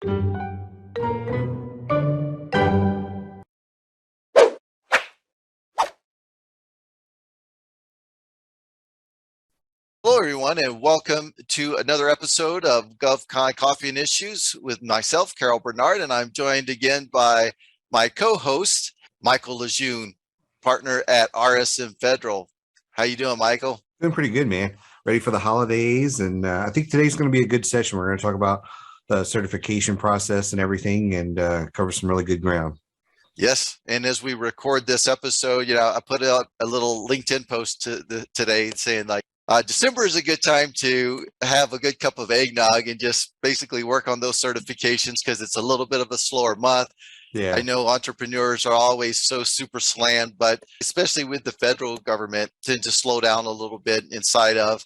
Hello, everyone, and welcome to another episode of GovCon Coffee and Issues with myself, Carroll Bernard, and I'm joined again by my co-host, Michael Lejeune, partner at RSM Federal. How you doing, Michael? Doing pretty good, man. Ready for the holidays, and I think today's going to be a good session. We're going to talk about the certification process and everything, and cover some really good ground. Yes, and as we record this episode, I put out a little LinkedIn post today saying December is a good time to have a good cup of eggnog and just basically work on those certifications because it's a little bit of a slower month. Yeah, I know entrepreneurs are always so super slammed, but especially with the federal government, tend to slow down a little bit inside of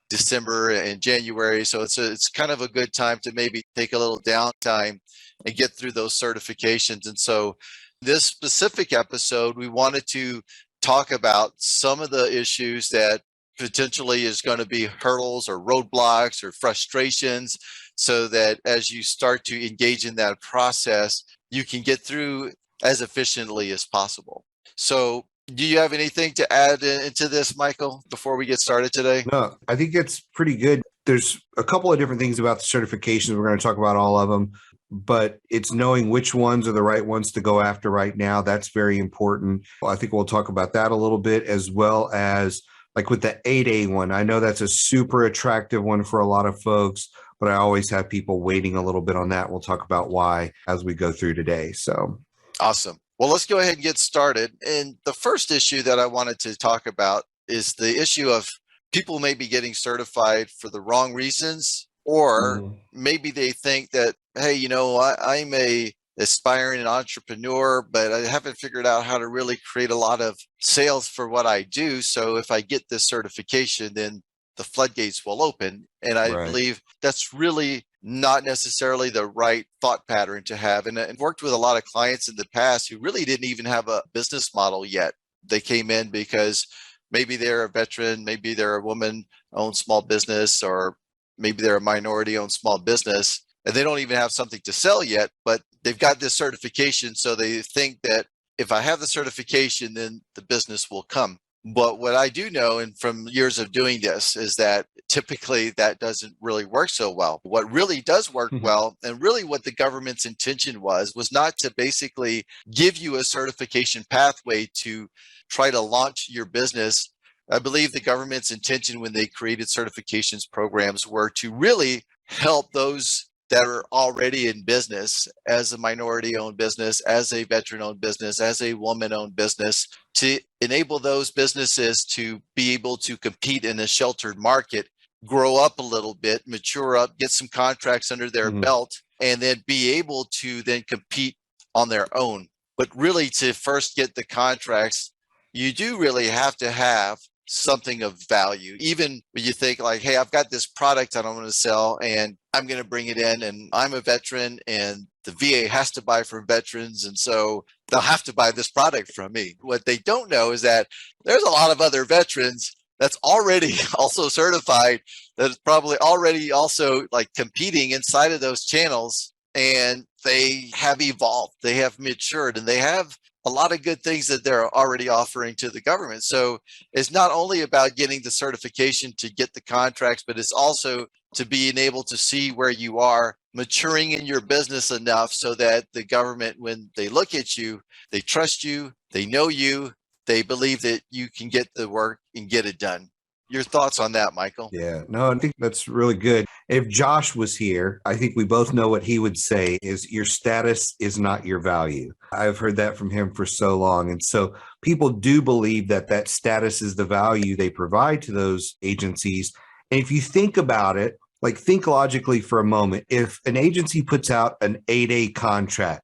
December and January. So it's kind of a good time to maybe take a little downtime and get through those certifications. And so this specific episode, we wanted to talk about some of the issues that potentially is going to be hurdles or roadblocks or frustrations, so that as you start to engage in that process, you can get through as efficiently as possible. So do you have anything to add into this, Michael, before we get started today? no, I think it's pretty good. There's a couple of different things about the certifications. We're going to talk about all of them, but it's knowing which ones are the right ones to go after right now. That's very important. Well, I think we'll talk about that a little bit, as well as like with the 8A one. I know that's a super attractive one for a lot of folks, but I always have people waiting a little bit on that. We'll talk about why as we go through today. So awesome. Well, let's go ahead and get started. And the first issue that I wanted to talk about is the issue of people may be getting certified for the wrong reasons, or maybe they think that, hey, I'm a aspiring entrepreneur, but I haven't figured out how to really create a lot of sales for what I do. So if I get this certification, then the floodgates will open. And I believe that's really not necessarily the right thought pattern to have. And I've worked with a lot of clients in the past who really didn't even have a business model yet. They came in because maybe they're a veteran, maybe they're a woman-owned small business, or maybe they're a minority-owned small business, and they don't even have something to sell yet, but they've got this certification. So they think that if I have the certification, then the business will come. But what I do know, and from years of doing this, is that typically that doesn't really work so well. What really does work well, and really what the government's intention was not to basically give you a certification pathway to try to launch your business. I believe the government's intention when they created certifications programs were to really help those that are already in business, as a minority-owned business, as a veteran-owned business, as a woman-owned business, to enable those businesses to be able to compete in a sheltered market, grow up a little bit, mature up, get some contracts under their belt, and then be able to then compete on their own. But really, to first get the contracts, you do really have to have something of value. Even when you think like, hey, I've got this product that I'm going to sell and I'm going to bring it in, and I'm a veteran and the VA has to buy from veterans, and so they'll have to buy this product from me. What they don't know is that there's a lot of other veterans that's already also certified, that's probably already also like competing inside of those channels, and they have evolved, they have matured, and they have a lot of good things that they're already offering to the government. So it's not only about getting the certification to get the contracts, but it's also to being able to see where you are maturing in your business enough so that the government, when they look at you, they trust you, they know you, they believe that you can get the work and get it done. Your thoughts on that, Michael? Yeah, no, I think that's really good. If Josh was here, I think we both know what he would say is your status is not your value. I've heard that from him for so long. And so people do believe that that status is the value they provide to those agencies. And if you think about it, like think logically for a moment, if an agency puts out an 8A contract,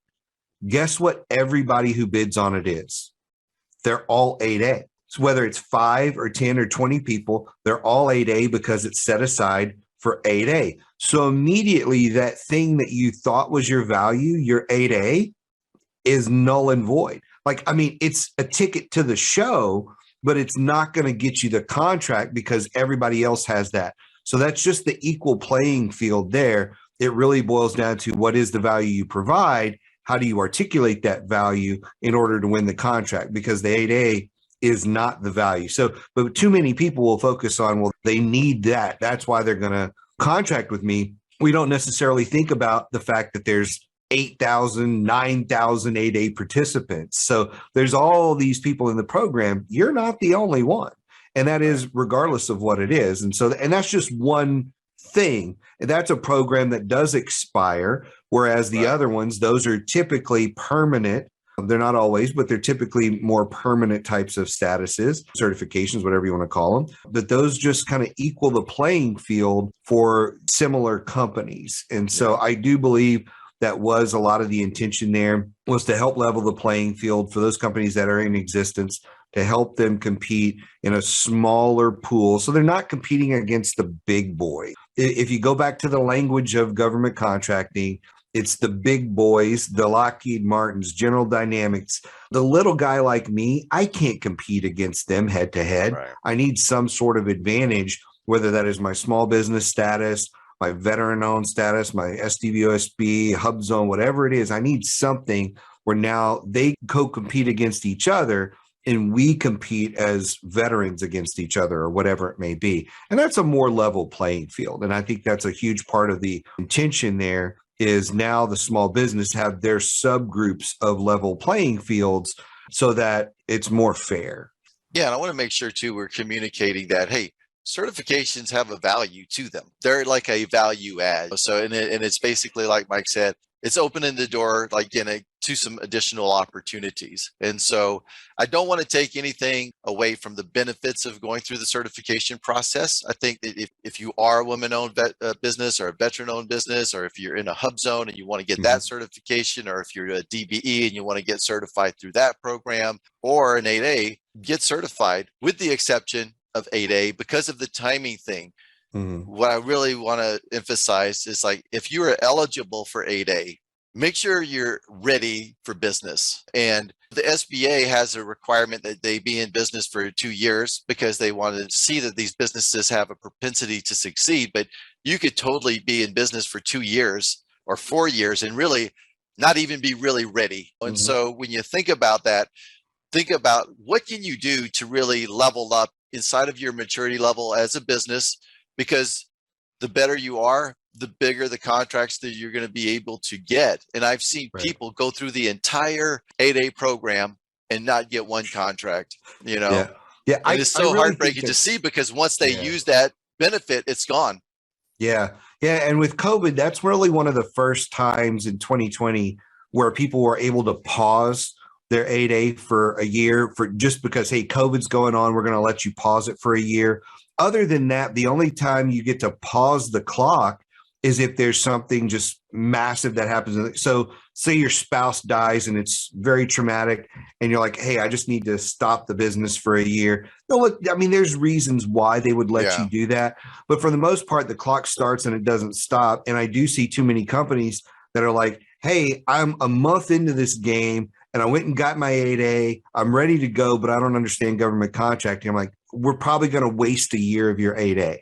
guess what everybody who bids on it is? They're all 8A. So whether it's 5 or 10 or 20 people, they're all 8A because it's set aside for 8A. So immediately that thing that you thought was your value, your 8A, is null and void. Like, I mean, it's a ticket to the show, but it's not going to get you the contract because everybody else has that. So that's just the equal playing field there. it really boils down to what is the value you provide? How do you articulate that value in order to win the contract? Because the 8A is not the value. So, but too many people will focus on, well, they need that. That's why they're going to contract with me. We don't necessarily think about the fact that there's 8,000, 9,000 8A participants. So there's all these people in the program. You're not the only one. And that is regardless of what it is. And so, and that's just one thing. And that's a program that does expire, whereas the other ones, those are typically permanent. They're not always, but they're typically more permanent types of statuses, certifications, whatever you want to call them. But those just kind of equal the playing field for similar companies. And so I do believe that was a lot of the intention there, was to help level the playing field for those companies that are in existence, to help them compete in a smaller pool. So they're not competing against the big boy. If you go back to the language of government contracting, it's the big boys, the Lockheed Martins, General Dynamics. The little guy like me, I can't compete against them head to head. I need some sort of advantage, whether that is my small business status, my veteran-owned status, my SDVOSB, hub zone, whatever it is. I need something where now they co-compete against each other and we compete as veterans against each other or whatever it may be. And that's a more level playing field. And I think that's a huge part of the intention there, is now the small business have their subgroups of level playing fields so that it's more fair. Yeah, and I want to make sure too, we're communicating that, hey, certifications have a value to them. They're like a value add. So, and it's basically like Mike said, it's opening the door, like, to some additional opportunities. And so I don't want to take anything away from the benefits of going through the certification process. I think that if you are a women-owned business or a veteran-owned business, or if you're in a hub zone and you want to get that certification, or if you're a DBE and you want to get certified through that program, or an 8A, get certified, with the exception of 8A because of the timing thing. What I really want to emphasize is, like, if you are eligible for 8A, make sure you're ready for business. And the SBA has a requirement that they be in business for 2 years because they want to see that these businesses have a propensity to succeed. But you could totally be in business for 2 years or 4 years and really not even be really ready. And so when you think about that, think about what can you do to really level up inside of your maturity level as a business, because the better you are, the bigger the contracts that you're going to be able to get. And I've seen people go through the entire 8A program and not get one contract, Yeah. And it's so heartbreaking to see, because once they use that benefit, it's gone. Yeah. And with COVID, that's really one of the first times in 2020 where people were able to pause their 8A for a year, for just because, hey, COVID's going on, we're going to let you pause it for a year. Other than that, the only time you get to pause the clock is if there's something just massive that happens. So say your spouse dies and it's very traumatic and you're like, hey, I just need to stop the business for a year. No, look, I mean, there's reasons why they would let you do that. But for the most part, the clock starts and it doesn't stop. And I do see too many companies that are like, hey, I'm a month into this game and I went and got my 8A. I'm ready to go, but I don't understand government contracting. I'm like, we're probably going to waste a year of your 8A.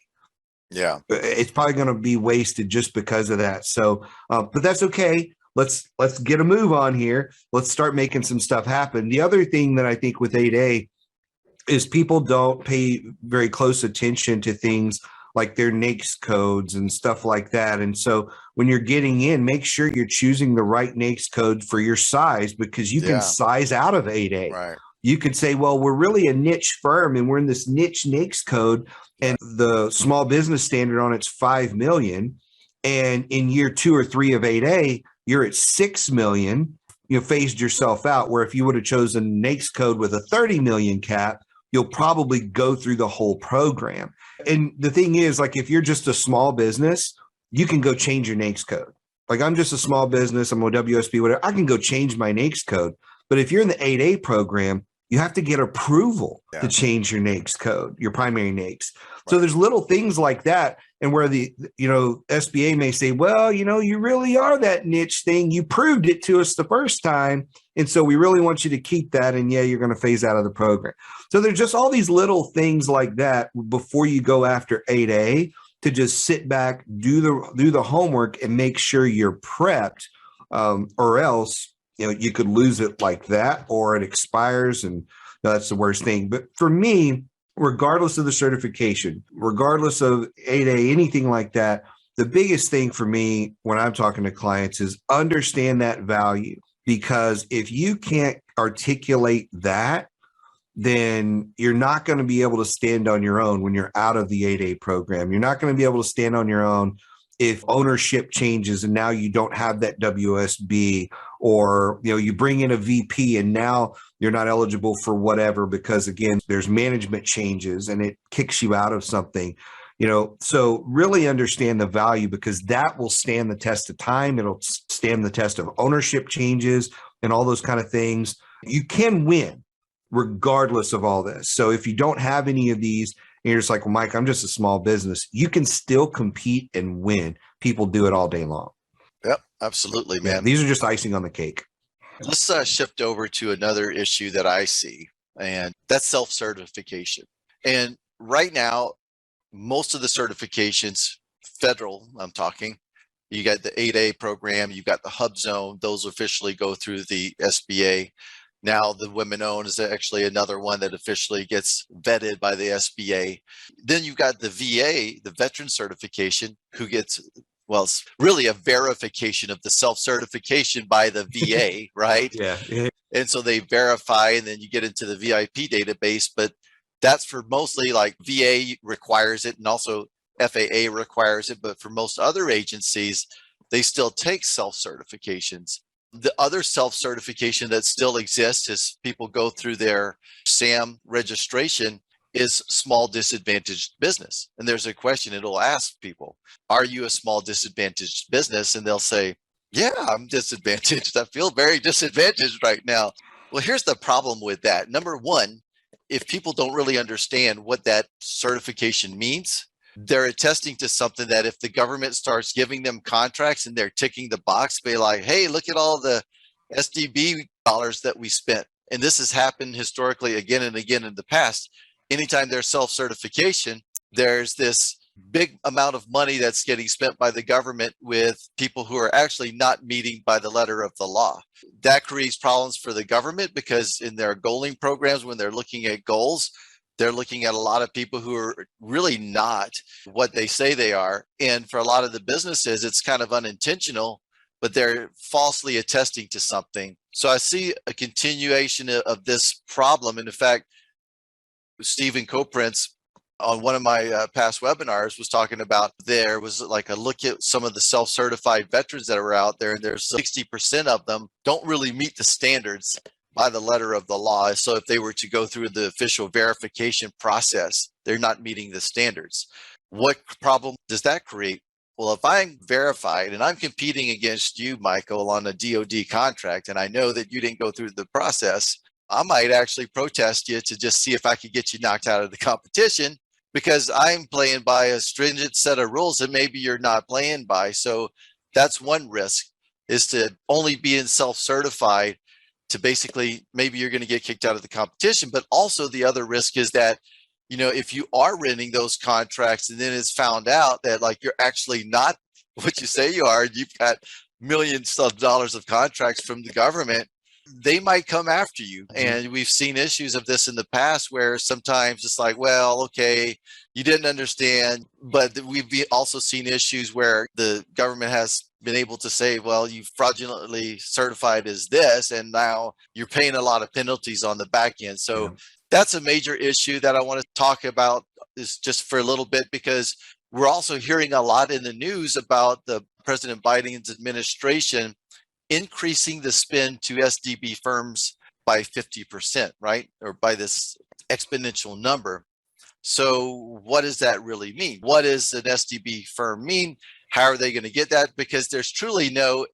Yeah. It's probably going to be wasted just because of that. So, but that's okay. Let's get a move on here. Let's start making some stuff happen. The other thing that I think with 8A is people don't pay very close attention to things like their NAICS codes and stuff like that. And so when you're getting in, make sure you're choosing the right NAICS code for your size, because you can size out of 8A. Right. You could say, well, we're really a niche firm and we're in this niche NAICS code, and the small business standard on it's 5 million. And in year 2 or 3 of 8A, you're at 6 million. You phased yourself out, where if you would have chosen NAICS code with a 30 million cap, you'll probably go through the whole program. And the thing is, like, if you're just a small business, you can go change your NAICS code. Like, I'm just a small business, I'm a WSB, whatever. I can go change my NAICS code. But if you're in the 8A program, you have to get approval to change your NAICS code, your primary NAICS. So there's little things like that. And where the, SBA may say, well, you really are that niche thing. You proved it to us the first time. And so we really want you to keep that. And you're going to phase out of the program. So there's just all these little things like that before you go after 8A to just sit back, do the homework, and make sure you're prepped, or else you could lose it like that, or it expires, and that's the worst thing. But for me, regardless of the certification, regardless of 8A, anything like that, the biggest thing for me when I'm talking to clients is understand that value. Because if you can't articulate that, then you're not going to be able to stand on your own when you're out of the 8A program. You're not going to be able to stand on your own if ownership changes and now you don't have that WSB, or you bring in a VP and now you're not eligible for whatever because, again, there's management changes and it kicks you out of something. So really understand the value, because that will stand the test of time. It'll stand the test of ownership changes and all those kind of things. You can win regardless of all this. So if you don't have any of these, and you're just like, well, Mike, I'm just a small business, you can still compete and win. People do it all day long. Yep, absolutely, man. Yeah, these are just icing on the cake. Let's shift over to another issue that I see, and that's self-certification. And right now, most of the certifications, federal, I'm talking, you got the 8A program, you got the hub zone, those officially go through the SBA. Now the women owned is actually another one that officially gets vetted by the SBA. Then you've got the VA, the veteran certification, who gets, well, it's really a verification of the self-certification by the VA, right? Yeah. And so they verify, and then you get into the VIP database, but that's for mostly like VA requires it, and also FAA requires it. But for most other agencies, they still take self-certifications. The other self-certification that still exists as people go through their SAM registration is small disadvantaged business. And there's a question it'll ask people, are you a small disadvantaged business? And they'll say, yeah, I'm disadvantaged. I feel very disadvantaged right now. Well, here's the problem with that. Number one, if people don't really understand what that certification means, they're attesting to something that if the government starts giving them contracts and they're ticking the box, be like, hey, look at all the SDB dollars that we spent. And this has happened historically again and again in the past. Anytime there's self-certification, there's this big amount of money that's getting spent by the government with people who are actually not meeting by the letter of the law. That creates problems for the government, because in their goaling programs, when they're looking at goals, they're looking at a lot of people who are really not what they say they are. And for a lot of the businesses, it's kind of unintentional, but they're falsely attesting to something. So I see a continuation of this problem. And in fact, Stephen Coprince on one of my past webinars was talking about, there was like a look at some of the self-certified veterans that are out there, and there's 60% of them don't really meet the standards by the letter of the law. So if they were to go through the official verification process, they're not meeting the standards. What problem does that create? Well, if I'm verified and I'm competing against you, Michael, on a DoD contract, and I know that you didn't go through the process, I might actually protest you to just see if I could get you knocked out of the competition, because I'm playing by a stringent set of rules that maybe you're not playing by. So that's one risk, is to only be in self-certified, to basically maybe you're going to get kicked out of the competition. But also the other risk is that, if you are renting those contracts and then it's found out that like you're actually not what you say you are, you've got millions of dollars of contracts from the government, they might come after you. And we've seen issues of this in the past where sometimes it's like, well, okay, you didn't understand. But we've also seen issues where the government has been able to say, well, you fraudulently certified as this, and now you're paying a lot of penalties on the back end. So that's a major issue that I want to talk about, is just for a little bit, because we're also hearing a lot in the news about the President Biden's administration increasing the spend to SDB firms by 50%, right? Or by this exponential number. So what does that really mean? What does an SDB firm mean? How are they going to get that? Because there's truly no,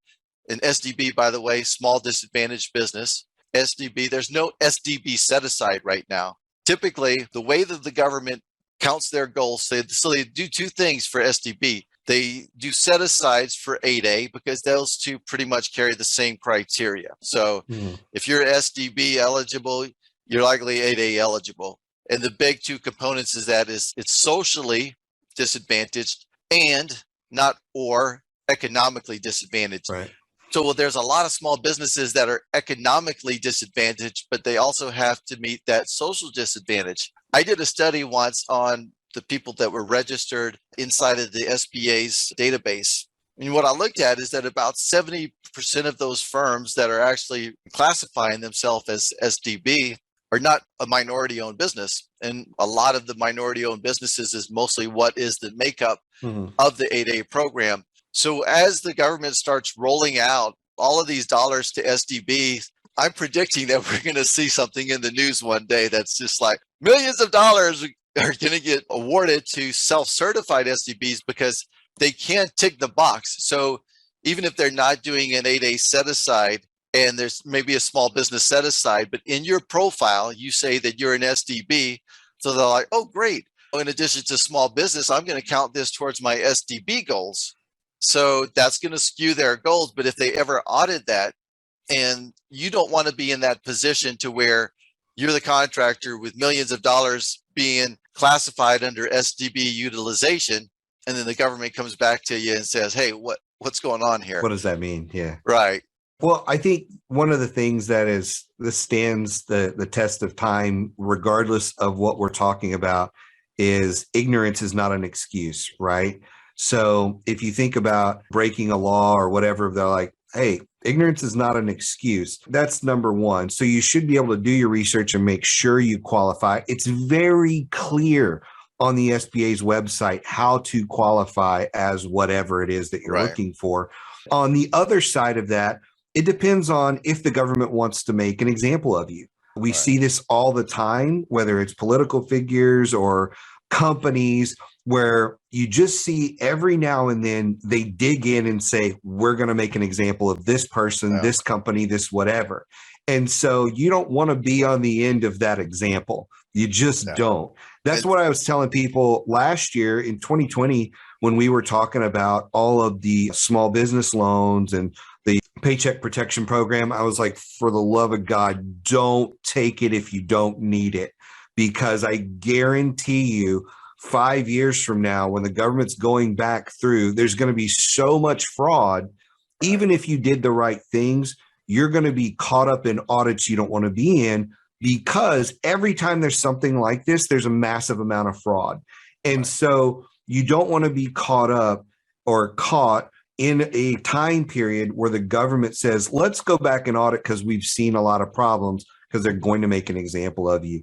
an SDB, by the way, small disadvantaged business, SDB, there's no SDB set aside right now. Typically, the way that the government counts their goals, so they do two things for SDB. They do set asides for 8A, because those two pretty much carry the same criteria. So if you're SDB eligible, you're likely 8A eligible. And the big two components is that it's socially disadvantaged, and not or economically disadvantaged. Right. So there's a lot of small businesses that are economically disadvantaged, but they also have to meet that social disadvantage. I did a study once on the people that were registered inside of the SBA's database. And what I looked at is that about 70% of those firms that are actually classifying themselves as SDB are not a minority owned business. And a lot of the minority owned businesses is mostly what is the makeup of the 8A program. So as the government starts rolling out all of these dollars to SDB, I'm predicting that we're going to see something in the news one day that's just like millions of dollars are going to get awarded to self-certified SDBs because they can't tick the box. So even if they're not doing an 8A set aside and there's maybe a small business set aside, but in your profile, you say that you're an SDB. So they're like, oh, great. In addition to small business, I'm going to count this towards my SDB goals. So that's going to skew their goals. But if they ever audit that, and you don't want to be in that position to where you're the contractor with millions of dollars being classified under SDB utilization, and then the government comes back to you and says, hey, what's going on here? What does that mean? Yeah. Right. Well, I think one of the things this stands the test of time, regardless of what we're talking about, is ignorance is not an excuse, right? So if you think about breaking a law or whatever, they're like, hey, ignorance is not an excuse. That's number one. So you should be able to do your research and make sure you qualify. It's very clear on the SBA's website how to qualify as whatever it is that you're looking for. On the other side of that, it depends on if the government wants to make an example of you. We see this all the time, whether it's political figures or companies, where you just see every now and then they dig in and say, we're going to make an example of this person, this company, this whatever. And so you don't want to be on the end of that example. You just don't. That's what I was telling people last year in 2020 when we were talking about all of the small business loans and the Paycheck Protection Program. I was like, for the love of God, don't take it if you don't need it, because I guarantee you 5 years from now, when the government's going back through, there's going to be so much fraud. Even if you did the right things, you're going to be caught up in audits you don't want to be in, because every time there's something like this, there's a massive amount of fraud. And so you don't want to be caught up or caught in a time period where the government says, let's go back and audit because we've seen a lot of problems, because they're going to make an example of you.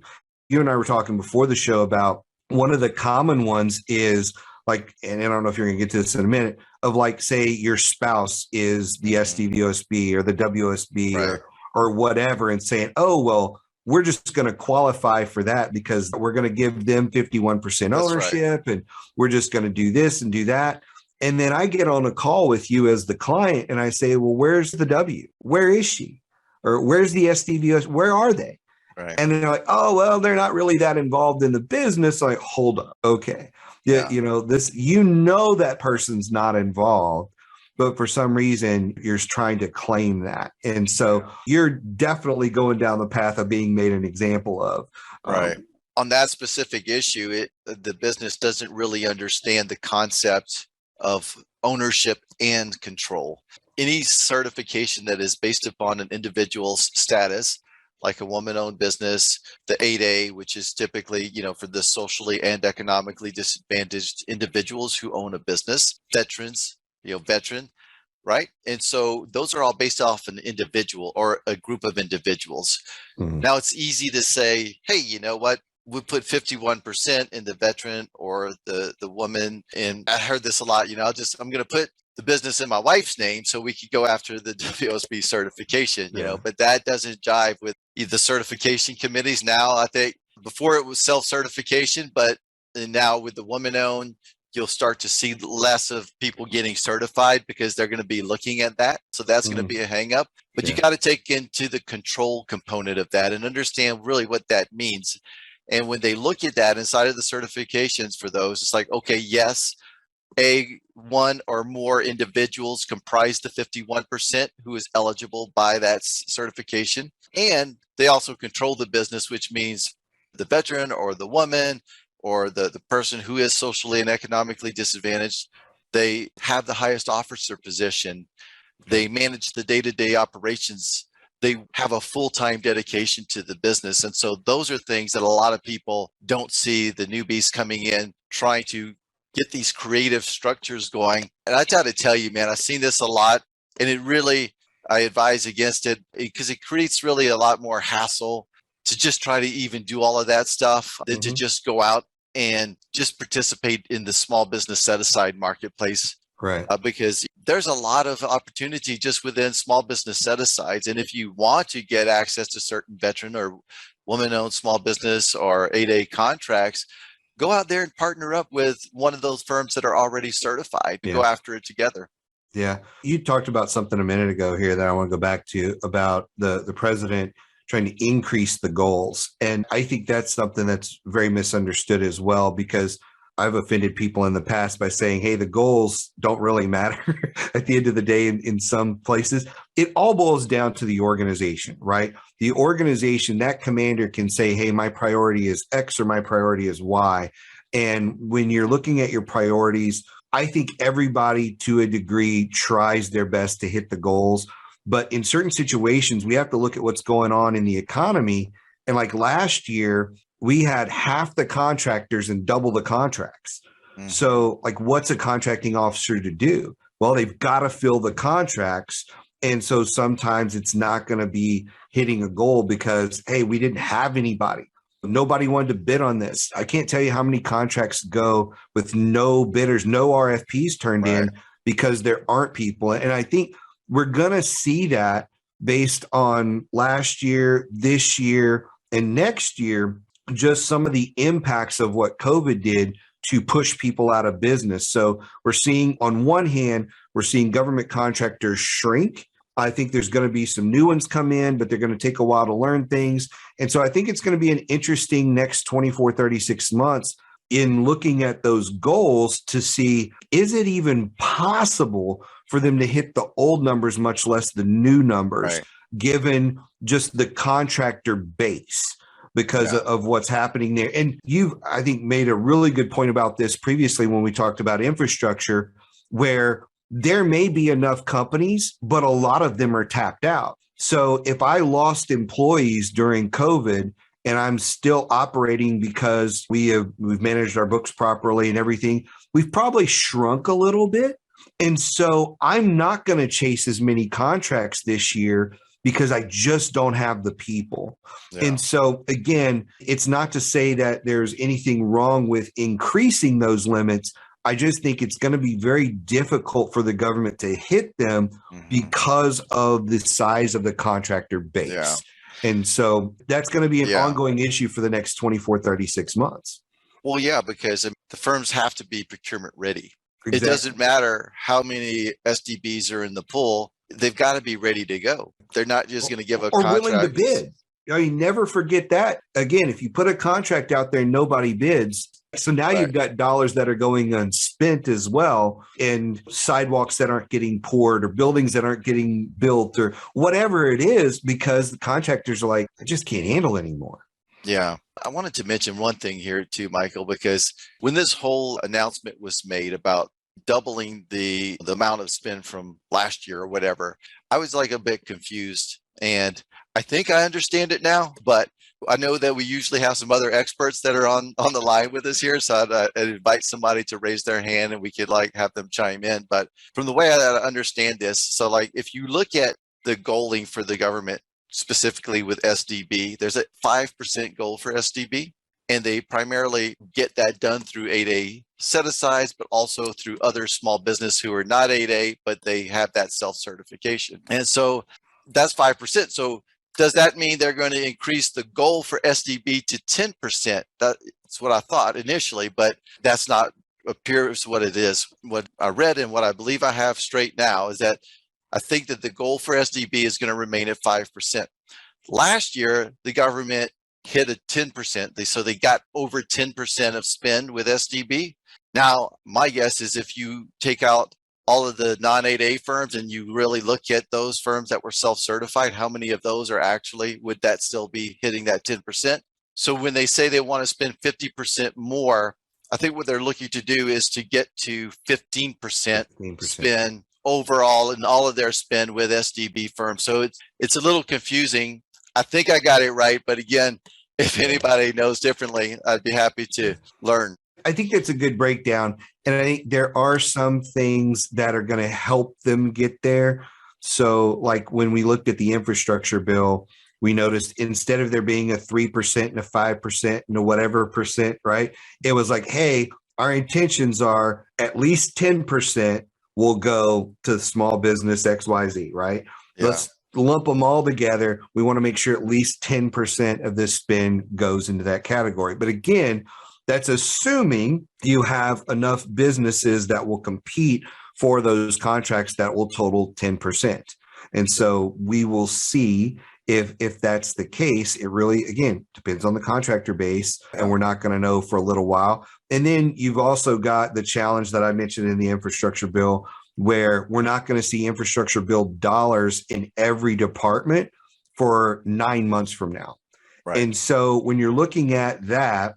You and I were talking before the show about one of the common ones is like, and I don't know if you're going to get to this in a minute, of like, say your spouse is the SDVOSB or the WSB or whatever, and saying, oh, well, we're just going to qualify for that because we're going to give them 51% ownership and we're just going to do this and do that. And then I get on a call with you as the client and I say, well, where's the W? Where is she? Or where's the SDVOS? Where are they? Right. And they're like, oh, well, they're not really that involved in the business. Like, hold up. Okay. Yeah. You know, that person's not involved, but for some reason you're trying to claim that. And so you're definitely going down the path of being made an example of. Right. On that specific issue, the business doesn't really understand the concept of ownership and control. Any certification that is based upon an individual's status, like a woman-owned business, the 8A, which is typically, for the socially and economically disadvantaged individuals who own a business, veterans, veteran, right? And so those are all based off an individual or a group of individuals. Now it's easy to say, hey, you know what? We put 51% in the veteran or the woman. And I heard this a lot, I'm going to put the business in my wife's name so we could go after the WSB certification, but that doesn't jive with the certification committees. Now, I think before it was self-certification, but now with the woman-owned, you'll start to see less of people getting certified because they're going to be looking at that. So that's going to be a hang up. But you got to take into the control component of that and understand really what that means. And when they look at that inside of the certifications for those, it's like, okay, yes, one or more individuals comprise the 51% who is eligible by that certification. And they also control the business, which means the veteran or the woman or the person who is socially and economically disadvantaged, they have the highest officer position. They manage the day-to-day operations. They have a full-time dedication to the business. And so those are things that a lot of people don't see, the newbies coming in, trying to get these creative structures going. And I got to tell you, man, I've seen this a lot, and it really, I advise against it because it creates really a lot more hassle to just try to even do all of that stuff than to just go out and just participate in the small business set-aside marketplace. Right. Because there's a lot of opportunity just within small business set-asides. And if you want to get access to certain veteran or woman-owned small business or 8A contracts, go out there and partner up with one of those firms that are already certified to go after it together. Yeah. You talked about something a minute ago here that I want to go back to about the president trying to increase the goals. And I think that's something that's very misunderstood as well, because I've offended people in the past by saying, hey, the goals don't really matter at the end of the day in some places. It all boils down to the organization, right? The organization, that commander can say, hey, my priority is X or my priority is Y. And when you're looking at your priorities, I think everybody to a degree tries their best to hit the goals. But in certain situations, we have to look at what's going on in the economy. And like last year, we had half the contractors and double the contracts. So like, what's a contracting officer to do? Well, they've got to fill the contracts. And so sometimes it's not going to be hitting a goal because, hey, we didn't have anybody. Nobody wanted to bid on this. I can't tell you how many contracts go with no bidders, no RFPs turned in because there aren't people. And I think we're going to see that based on last year, this year, and next year, just some of the impacts of what COVID did to push people out of business. So we're seeing, on one hand, we're seeing government contractors shrink. I think there's going to be some new ones come in, but they're going to take a while to learn things. And so I think it's going to be an interesting next 24, 36 months in looking at those goals to see, is it even possible for them to hit the old numbers, much less the new numbers, given just the contractor base? Because of what's happening there. And you've, I think, made a really good point about this previously when we talked about infrastructure, where there may be enough companies, but a lot of them are tapped out. So if I lost employees during COVID and I'm still operating because we've managed our books properly and everything, we've probably shrunk a little bit. And so I'm not going to chase as many contracts this year because I just don't have the people. And so again, it's not to say that there's anything wrong with increasing those limits. I just think it's going to be very difficult for the government to hit them because of the size of the contractor base. And so that's going to be an ongoing issue for the next 24, 36 months. Well, yeah, because the firms have to be procurement ready. Exactly. It doesn't matter how many SDBs are in the pool. They've got to be ready to go. They're not just going to give a contract. Or willing to bid. You never forget that. Again, if you put a contract out there and nobody bids, so now you've got dollars that are going unspent as well, and sidewalks that aren't getting poured or buildings that aren't getting built or whatever it is, because the contractors are like, I just can't handle anymore. Yeah. I wanted to mention one thing here too, Michael, because when this whole announcement was made about doubling the amount of spend from last year or whatever, I was like a bit confused. And I think I understand it now, but I know that we usually have some other experts that are on the line with us here. So I'd invite somebody to raise their hand and we could like have them chime in. But from the way I understand this, so like if you look at the goaling for the government, specifically with SDB, there's a 5% goal for SDB. And they primarily get that done through 8A set-asides, but also through other small business who are not 8A, but they have that self-certification. And so that's 5%. So does that mean they're going to increase the goal for SDB to 10%? That's what I thought initially, but that's not appears what it is. What I read and what I believe I have straight now is that I think that the goal for SDB is going to remain at 5%. Last year, the government hit a 10%. So they got over 10% of spend with SDB. Now, my guess is if you take out all of the non-8A firms and you really look at those firms that were self-certified, how many of those are actually, would that still be hitting that 10%? So when they say they want to spend 50% more, I think what they're looking to do is to get to 15% 15%. spend overall in all of their spend with SDB firms. So it's a little confusing. I think I got it right, but again, if anybody knows differently, I'd be happy to learn. I think that's a good breakdown. And I think there are some things that are going to help them get there. So, like when we looked at the infrastructure bill, we noticed instead of there being a 3% and a 5% and a whatever percent, right? It was like, hey, our intentions are at least 10% will go to small business XYZ, right? Yeah. Let's lump them all together. We want to make sure at least 10% of this spend goes into that category. But again, that's assuming you have enough businesses that will compete for those contracts that will total 10%. And so we will see if that's the case. It really, again, depends on the contractor base, and we're not going to know for a little while. And then you've also got the challenge that I mentioned in the infrastructure bill, where we're not going to see infrastructure bill dollars in every department for 9 months from now. Right. And so when you're looking at that,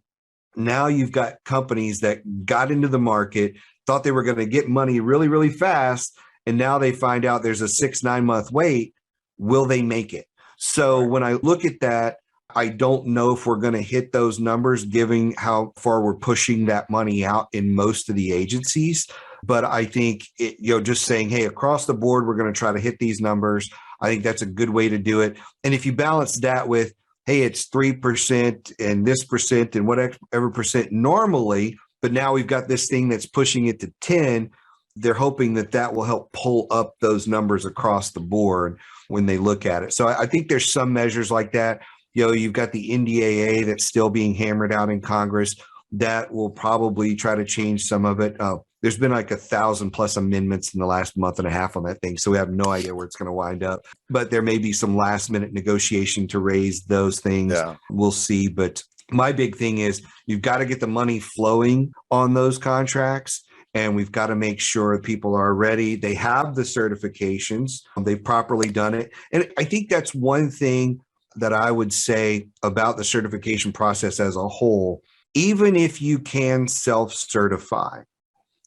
now you've got companies that got into the market, thought they were going to get money really, really fast, and now they find out there's a 6-9 month wait. Will they make it? So when I look at that, I don't know if we're going to hit those numbers, given how far we're pushing that money out in most of the agencies. But I think just saying, hey, across the board, we're going to try to hit these numbers. I think that's a good way to do it. And if you balance that with, hey, it's 3% and this percent and whatever percent normally, but now we've got this thing that's pushing it to 10, they're hoping that will help pull up those numbers across the board when they look at it. So I think there's some measures like that. You've got the NDAA that's still being hammered out in Congress. That will probably try to change some of it. There's been like 1,000+ amendments in the last month and a half on that thing. So we have no idea where it's going to wind up. But there may be some last minute negotiation to raise those things. Yeah. We'll see. But my big thing is you've got to get the money flowing on those contracts. And we've got to make sure people are ready. They have the certifications. They've properly done it. And I think that's one thing that I would say about the certification process as a whole. Even if you can self-certify,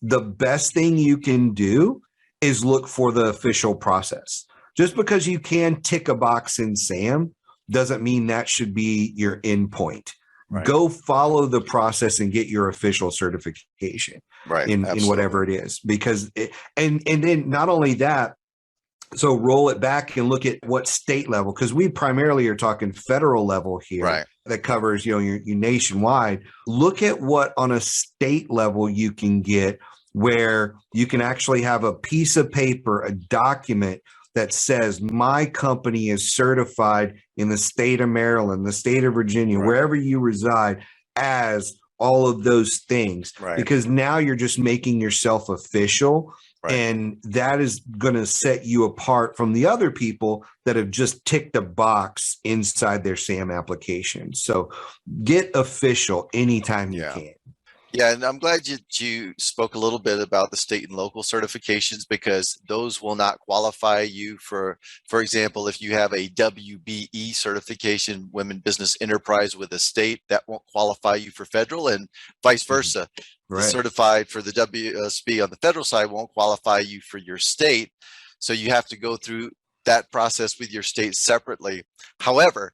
the best thing you can do is look for the official process. Just because you can tick a box in SAM doesn't mean that should be your endpoint. Right. Go follow the process and get your official certification in whatever it is. Because and then not only that, so roll it back and look at what state level, because we primarily are talking federal level here, right, that covers your nationwide. Look at what on a state level you can get, where you can actually have a piece of paper, a document that says my company is certified in the state of Maryland, the state of Virginia, right, wherever you reside, as all of those things. Right. Because now you're just making yourself official. Right. And that is going to set you apart from the other people that have just ticked a box inside their SAM application. So get official anytime you can. Yeah, and I'm glad you spoke a little bit about the state and local certifications, because those will not qualify you for example, if you have a WBE certification, Women Business Enterprise with a state, that won't qualify you for federal, and vice versa. Right. Certified for the WSB on the federal side won't qualify you for your state. So you have to go through that process with your state separately. However,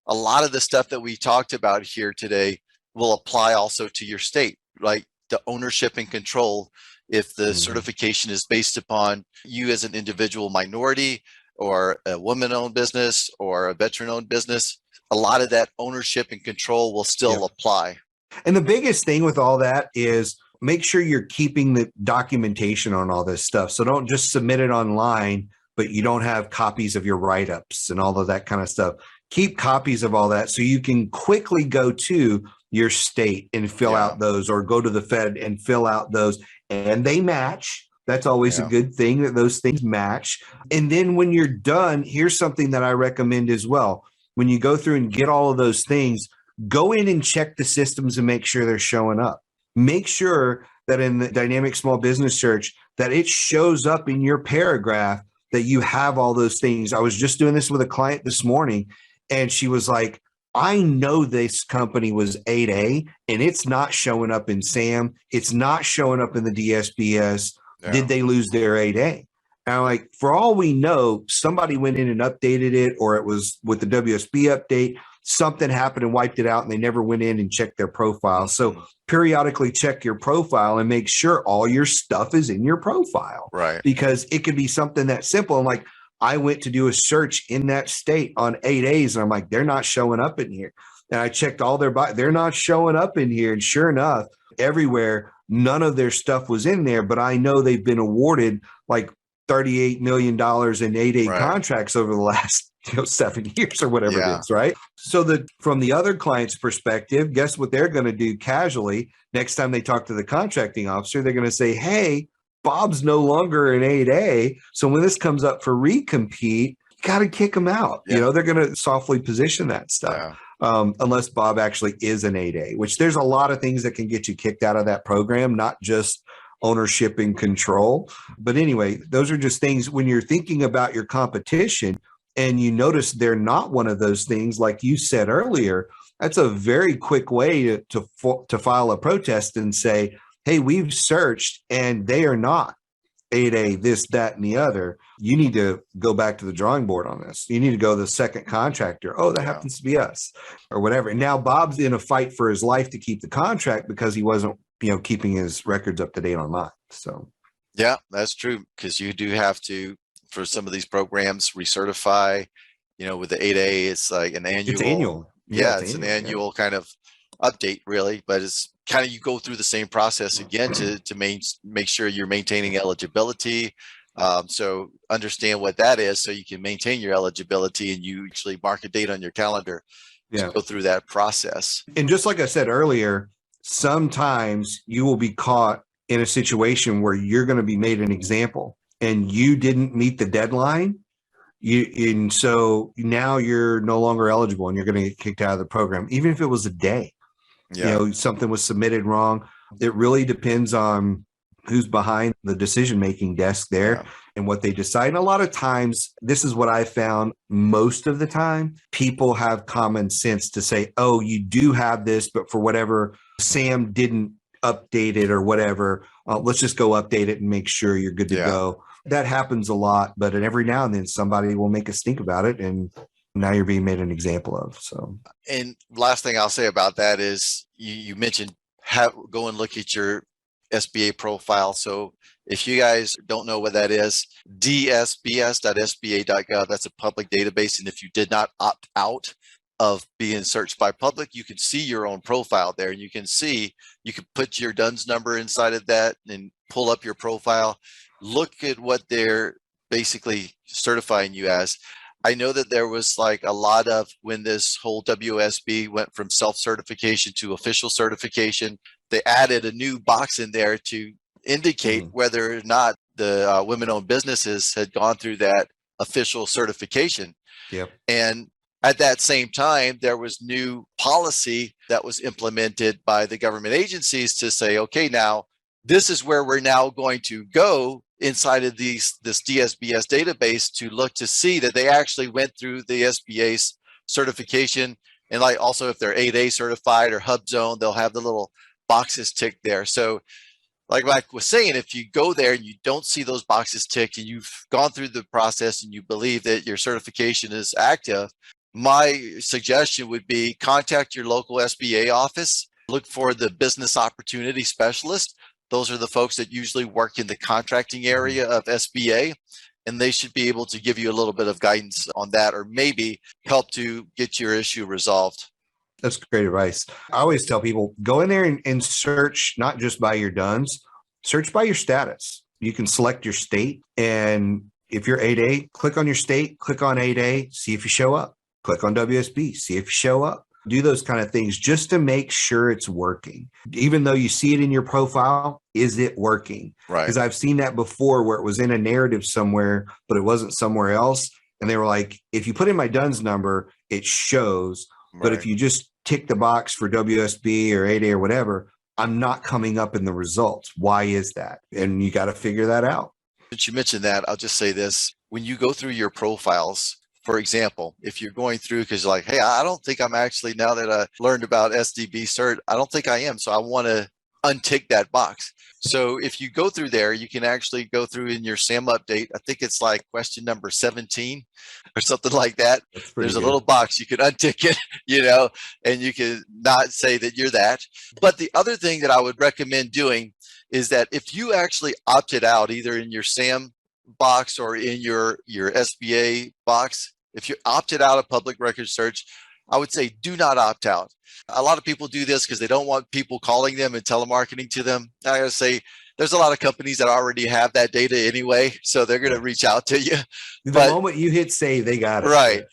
a lot of the stuff that we talked about here today will apply also to your state, like the ownership and control. If the certification is based upon you as an individual minority or a woman-owned business or a veteran-owned business, a lot of that ownership and control will still apply. And the biggest thing with all that is make sure you're keeping the documentation on all this stuff. So don't just submit it online, but you don't have copies of your write-ups and all of that kind of stuff. Keep copies of all that so you can quickly go to your state and fill out those, or go to the Fed and fill out those, and they match. That's always a good thing, that those things match. And then when you're done, here's something that I recommend as well. When you go through and get all of those things, go in and check the systems and make sure they're showing up. Make sure that in the dynamic small business search that it shows up in your paragraph that you have all those things. I was just doing this with a client this morning, and she was like, I know this company was 8A and it's not showing up in SAM. It's not showing up in the DSBS. Yeah. Did they lose their 8A? And I'm like, for all we know, somebody went in and updated it, or it was with the WSB update, something happened and wiped it out, and they never went in and checked their profile. So periodically check your profile and make sure all your stuff is in your profile. Right. Because it could be something that simple. I'm like, I went to do a search in that state on 8As, and I'm like, they're not showing up in here. And I checked all they're not showing up in here. And sure enough, everywhere, none of their stuff was in there. But I know they've been awarded like $38 million in 8A contracts over the last 7 years or whatever it is, right? So from the other client's perspective, guess what they're going to do casually? Next time they talk to the contracting officer, they're going to say, hey, Bob's no longer an 8A. So when this comes up for recompete, you got to kick him out. You know, they're going to softly position that stuff. Unless Bob actually is an 8A, which there's a lot of things that can get you kicked out of that program, not just ownership and control. But anyway, those are just things when you're thinking about your competition and you notice they're not one of those things, like you said earlier, that's a very quick way to file a protest and say, hey, we've searched and they are not 8A, this, that, and the other. You need to go back to the drawing board on this. You need to go to the second contractor. Oh, that happens to be us or whatever. And now Bob's in a fight for his life to keep the contract because he wasn't, keeping his records up to date online. So, yeah, that's true. Because you do have to, for some of these programs, recertify, with the 8A, it's like an annual. It's annual. Yeah, it's an annual kind of update, really, but it's kind of, you go through the same process again to make sure you're maintaining eligibility. So understand what that is so you can maintain your eligibility, and you actually mark a date on your calendar to go through that process. And just like I said earlier, sometimes you will be caught in a situation where you're going to be made an example and you didn't meet the deadline. And so now you're no longer eligible and you're going to get kicked out of the program, even if it was a day. Something was submitted wrong. It really depends on who's behind the decision-making desk there and what they decide. And a lot of times, this is what I found most of the time, people have common sense to say, oh, you do have this, but for whatever, Sam didn't update it or whatever. Let's just go update it and make sure you're good to go. That happens a lot, but every now and then somebody will make a stink about it, and now you're being made an example of. So, and last thing I'll say about that is you mentioned go and look at your SBA profile. So if you guys don't know what that is, dsbs.sba.gov, that's a public database. And if you did not opt out of being searched by public, you can see your own profile there. And you can put your DUNS number inside of that and pull up your profile. Look at what they're basically certifying you as. I know that there was like a lot of, when this whole WSB went from self-certification to official certification, they added a new box in there to indicate whether or not the women-owned businesses had gone through that official certification. And at that same time, there was new policy that was implemented by the government agencies to say, okay, now this is where we're now going to go inside of this DSBS database to look to see that they actually went through the SBA's certification. And like also if they're 8A certified or hub zone, they'll have the little boxes ticked there. So like Mike was saying, if you go there and you don't see those boxes ticked and you've gone through the process and you believe that your certification is active, my suggestion would be contact your local SBA office, look for the business opportunity specialist. Those are the folks that usually work in the contracting area of SBA, and they should be able to give you a little bit of guidance on that, or maybe help to get your issue resolved. That's great advice. I always tell people, go in there and search, not just by your DUNS, search by your status. You can select your state. And if you're 8A, click on your state, click on 8A, see if you show up. Click on WSB, see if you show up. Do those kind of things just to make sure it's working. Even though you see it in your profile, is it working? Right. Because I've seen that before where it was in a narrative somewhere, but it wasn't somewhere else. And they were like, if you put in my DUNS number, it shows. But if you just tick the box for WSB or 8A or whatever, I'm not coming up in the results. Why is that? And you got to figure that out. Since you mentioned that, I'll just say this. When you go through your profiles For example, if you're going through because like, hey, I don't think I'm actually, now that I learned about SDB cert, I don't think I am. So I want to untick that box. So if you go through there, you can actually go through in your SAM update. I think it's like question number 17 or something like that. There's a good. little box, you can untick it, you know, and you can not say that you're that. But the other thing that I would recommend doing is that if you actually opted out either in your SAM box or in your SBA box, if you opted out of public record search, I would say do not opt out. A lot of people do this because they don't want people calling them and telemarketing to them. I gotta say, there's a lot of companies that already have that data anyway, so they're going to reach out to you. The moment you hit save, they got it. Right.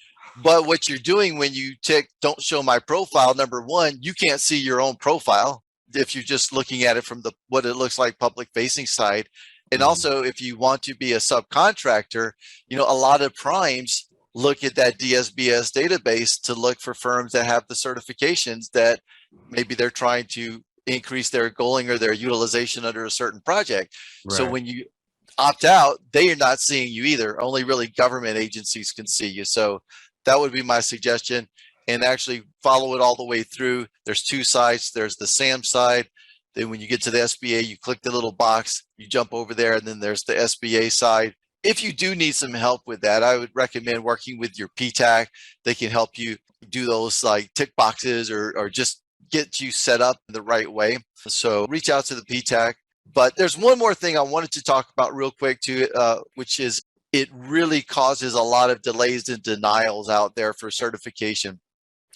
But what you're doing when you tick don't show my profile, number one, you can't see your own profile if you're just looking at it from the what it looks like public facing side. And also, if you want to be a subcontractor, you know, a lot of primes look at that DSBS database to look for firms that have the certifications that maybe they're trying to increase their goaling or their utilization under a certain project. Right. So when you opt out, they are not seeing you either. Only really government agencies can see you. So that would be my suggestion. And actually follow it all the way through. There's two sides. There's the SAM side. Then when you get to the SBA, you click the little box, you jump over there, and then there's the SBA side. If you do need some help with that, I would recommend working with your PTAC. They can help you do those like tick boxes or just get you set up in the right way. So reach out to the PTAC. But there's one more thing I wanted to talk about real quick too, which is it really causes a lot of delays and denials out there for certification.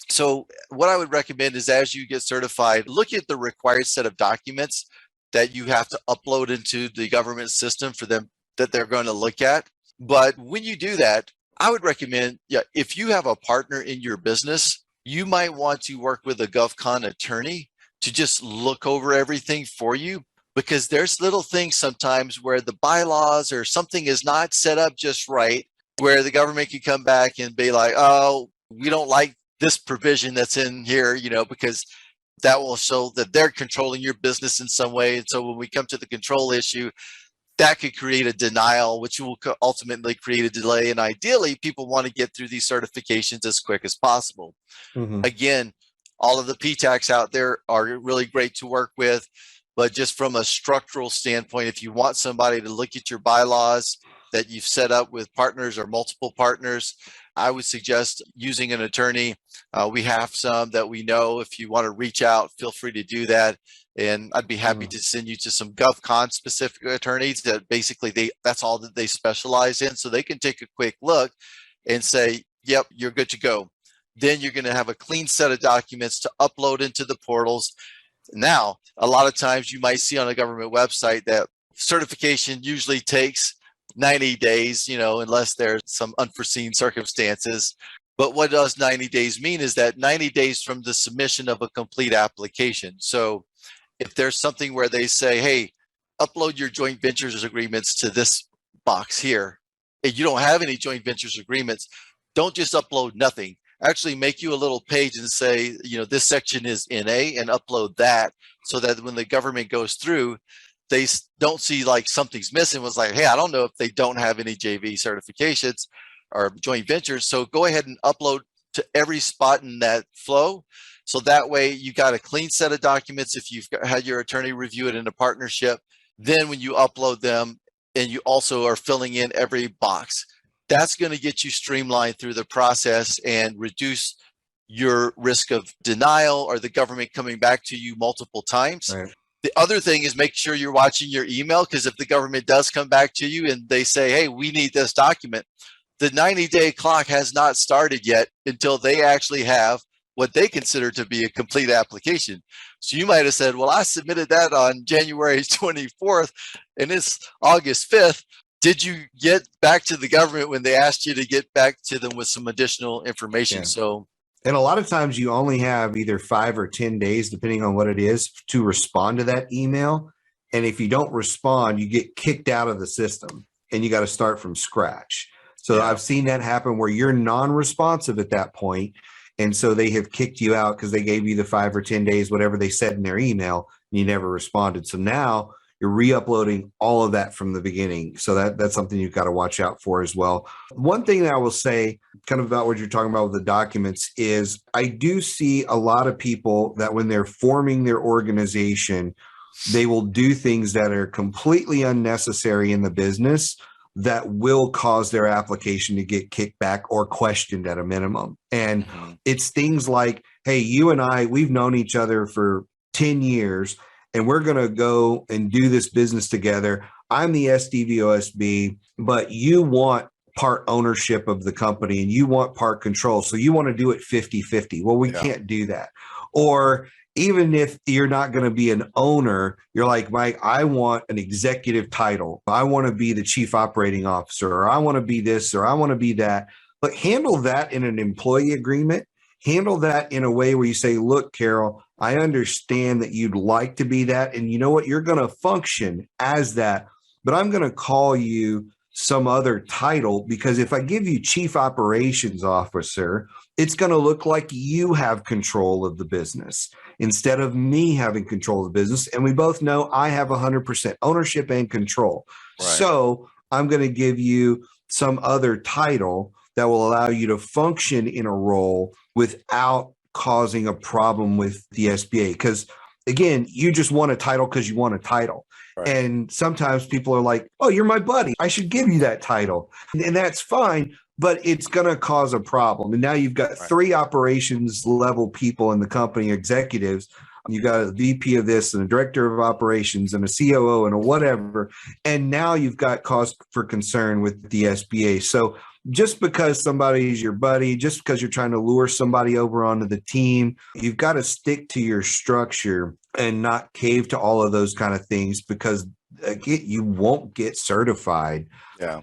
So what I would recommend is as you get certified, look at the required set of documents that you have to upload into the government system for them that they're going to look at. But when you do that, I would recommend, if you have a partner in your business, you might want to work with a GovCon attorney to just look over everything for you, because there's little things sometimes where the bylaws or something is not set up just right, where the government can come back and be like, oh, we don't like this provision that's in here, you know, because that will show that they're controlling your business in some way. And so when we come to the control issue, that could create a denial, which will ultimately create a delay. And ideally, people want to get through these certifications as quick as possible. Again, all of the PTACs out there are really great to work with. But just from a structural standpoint, if you want somebody to look at your bylaws that you've set up with partners or multiple partners, I would suggest using an attorney. We have some that we know. If you want to reach out, feel free to do that. And I'd be happy to send you to some GovCon specific attorneys that basically that's all that they specialize in. So they can take a quick look and say, yep, you're good to go. Then you're going to have a clean set of documents to upload into the portals. Now, a lot of times you might see on a government website that certification usually takes 90 days, you know, unless there's some unforeseen circumstances. But what does 90 days mean is that 90 days from the submission of a complete application. So if there's something where they say, hey, upload your joint ventures agreements to this box here, and you don't have any joint ventures agreements, don't just upload nothing. Actually make you a little page and say, you know, this section is NA, and upload that so that when the government goes through, they don't see like something's missing. Was like, hey, I don't know if they don't have any JV certifications or joint ventures. So go ahead and upload to every spot in that flow. So that way you got a clean set of documents if you've had your attorney review it in a partnership. Then when you upload them and you also are filling in every box, that's going to get you streamlined through the process and reduce your risk of denial or the government coming back to you multiple times. Right. The other thing is make sure you're watching your email, because if the government does come back to you and they say, hey, we need this document, the 90-day clock has not started yet until they actually have what they consider to be a complete application. So you might have said, well, I submitted that on January 24th and it's August 5th. Did you get back to the government when they asked you to get back to them with some additional information? Yeah. And a lot of times you only have either 5 or 10 days, depending on what it is, to respond to that email. And if you don't respond, you get kicked out of the system and you got to start from scratch. So I've seen that happen where you're non-responsive at that point. And so they have kicked you out because they gave you the 5 or 10 days, whatever they said in their email, and you never responded. So now you're re-uploading all of that from the beginning. So that's something you've got to watch out for as well. One thing that I will say kind of about what you're talking about with the documents is I do see a lot of people that when they're forming their organization, they will do things that are completely unnecessary in the business that will cause their application to get kicked back or questioned at a minimum. And it's things like, hey, you and I, we've known each other for 10 years and we're going to go and do this business together. I'm the SDVOSB, but you want part ownership of the company and you want part control. So you want to do it 50-50. Well, we can't do that. Or even if you're not going to be an owner, you're like, Mike, I want an executive title. I want to be the chief operating officer, or I want to be this, or I want to be that. But handle that in an employee agreement. Handle that in a way where you say, look, Carroll, I understand that you'd like to be that. And you know what? You're going to function as that. But I'm going to call you some other title, because if I give you chief operations officer, it's going to look like you have control of the business instead of me having control of the business. And we both know I have 100% ownership and control. Right. So I'm going to give you some other title that will allow you to function in a role without causing a problem with the SBA. Because again, you just want a title because you want a title. Right. And sometimes people are like, oh, you're my buddy, I should give you that title. And that's fine, but it's going to cause a problem. And now you've got three operations level people in the company, executives. You got a VP of this and a director of operations and a COO and a whatever. And now you've got cause for concern with the SBA. So just because somebody is your buddy, just because you're trying to lure somebody over onto the team, you've got to stick to your structure and not cave to all of those kind of things, because again, you won't get certified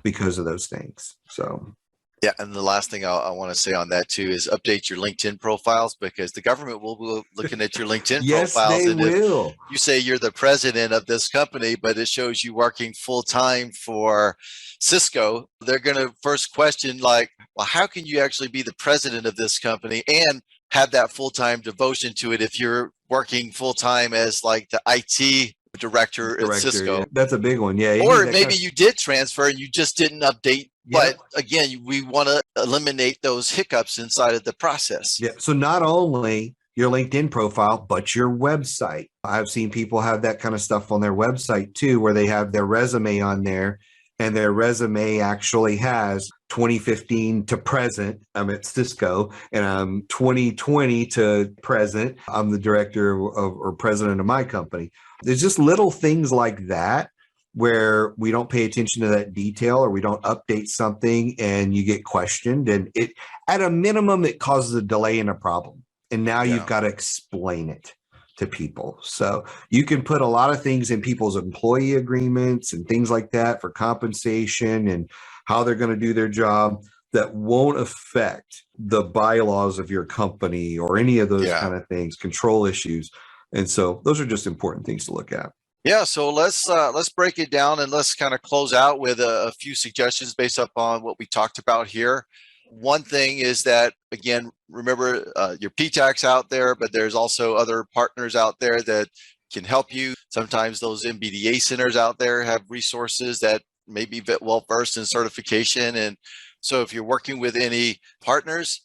because of those things. So. Yeah. And the last thing I want to say on that too is update your LinkedIn profiles, because the government will be looking at your LinkedIn yes, profiles. They and will. if you say you're the president of this company, but it shows you working full time for Cisco, they're going to first question like, well, how can you actually be the president of this company and have that full-time devotion to it if you're working full-time as like the IT director at Cisco? Yeah. That's a big one. Yeah. Or maybe you did transfer and you just didn't update. But again, we want to eliminate those hiccups inside of the process. Yeah. So not only your LinkedIn profile, but your website. I've seen people have that kind of stuff on their website too, where they have their resume on there, and their resume actually has 2015 to present. I'm at Cisco, and I'm 2020 to present. I'm the director of or president of my company. There's just little things like that where we don't pay attention to that detail, or we don't update something and you get questioned, and it, at a minimum, it causes a delay and a problem. And now you've got to explain it to people. So you can put a lot of things in people's employee agreements and things like that for compensation and how they're going to do their job that won't affect the bylaws of your company or any of those kind of things, control issues. And so those are just important things to look at. Yeah, so let's break it down and let's kind of close out with a few suggestions based upon what we talked about here. One thing is that, again, remember your PTAC's out there, but there's also other partners out there that can help you. Sometimes those MBDA centers out there have resources that may be well versed in certification. And so if you're working with any partners,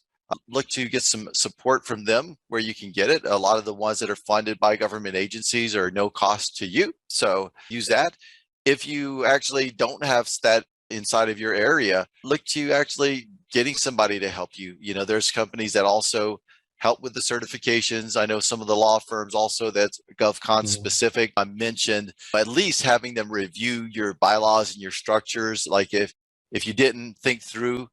look to get some support from them where you can get it. A lot of the ones that are funded by government agencies are no cost to you. So use that. If you actually don't have that inside of your area, look to actually getting somebody to help you. You know, there's companies that also help with the certifications. I know some of the law firms also that's GovCon specific. I mentioned at least having them review your bylaws and your structures. Like if you didn't think through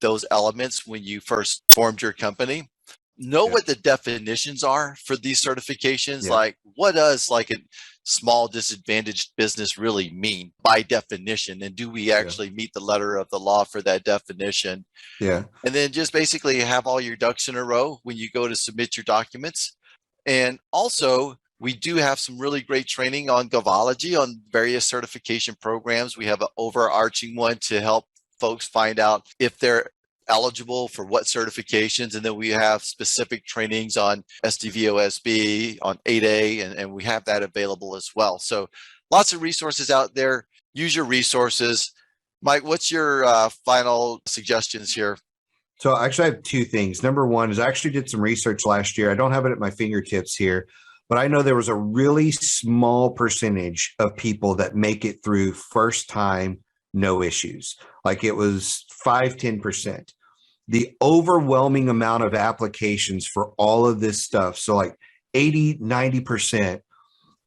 those elements when you first formed your company, know what the definitions are for these certifications. Like, what does like a small disadvantaged business really mean by definition? And do we actually meet the letter of the law for that definition? And then just basically have all your ducks in a row when you go to submit your documents. And also, we do have some really great training on Govology on various certification programs. We have an overarching one to help folks find out if they're eligible for what certifications. And then we have specific trainings on SDVOSB, on 8A, and we have that available as well. So lots of resources out there. Use your resources. Mike, what's your final suggestions here? So I actually have two things. Number one is I actually did some research last year. I don't have it at my fingertips here, but I know there was a really small percentage of people that make it through first time, no issues. Like it was 5-10%. The overwhelming amount of applications for all of this stuff, so like 80-90%,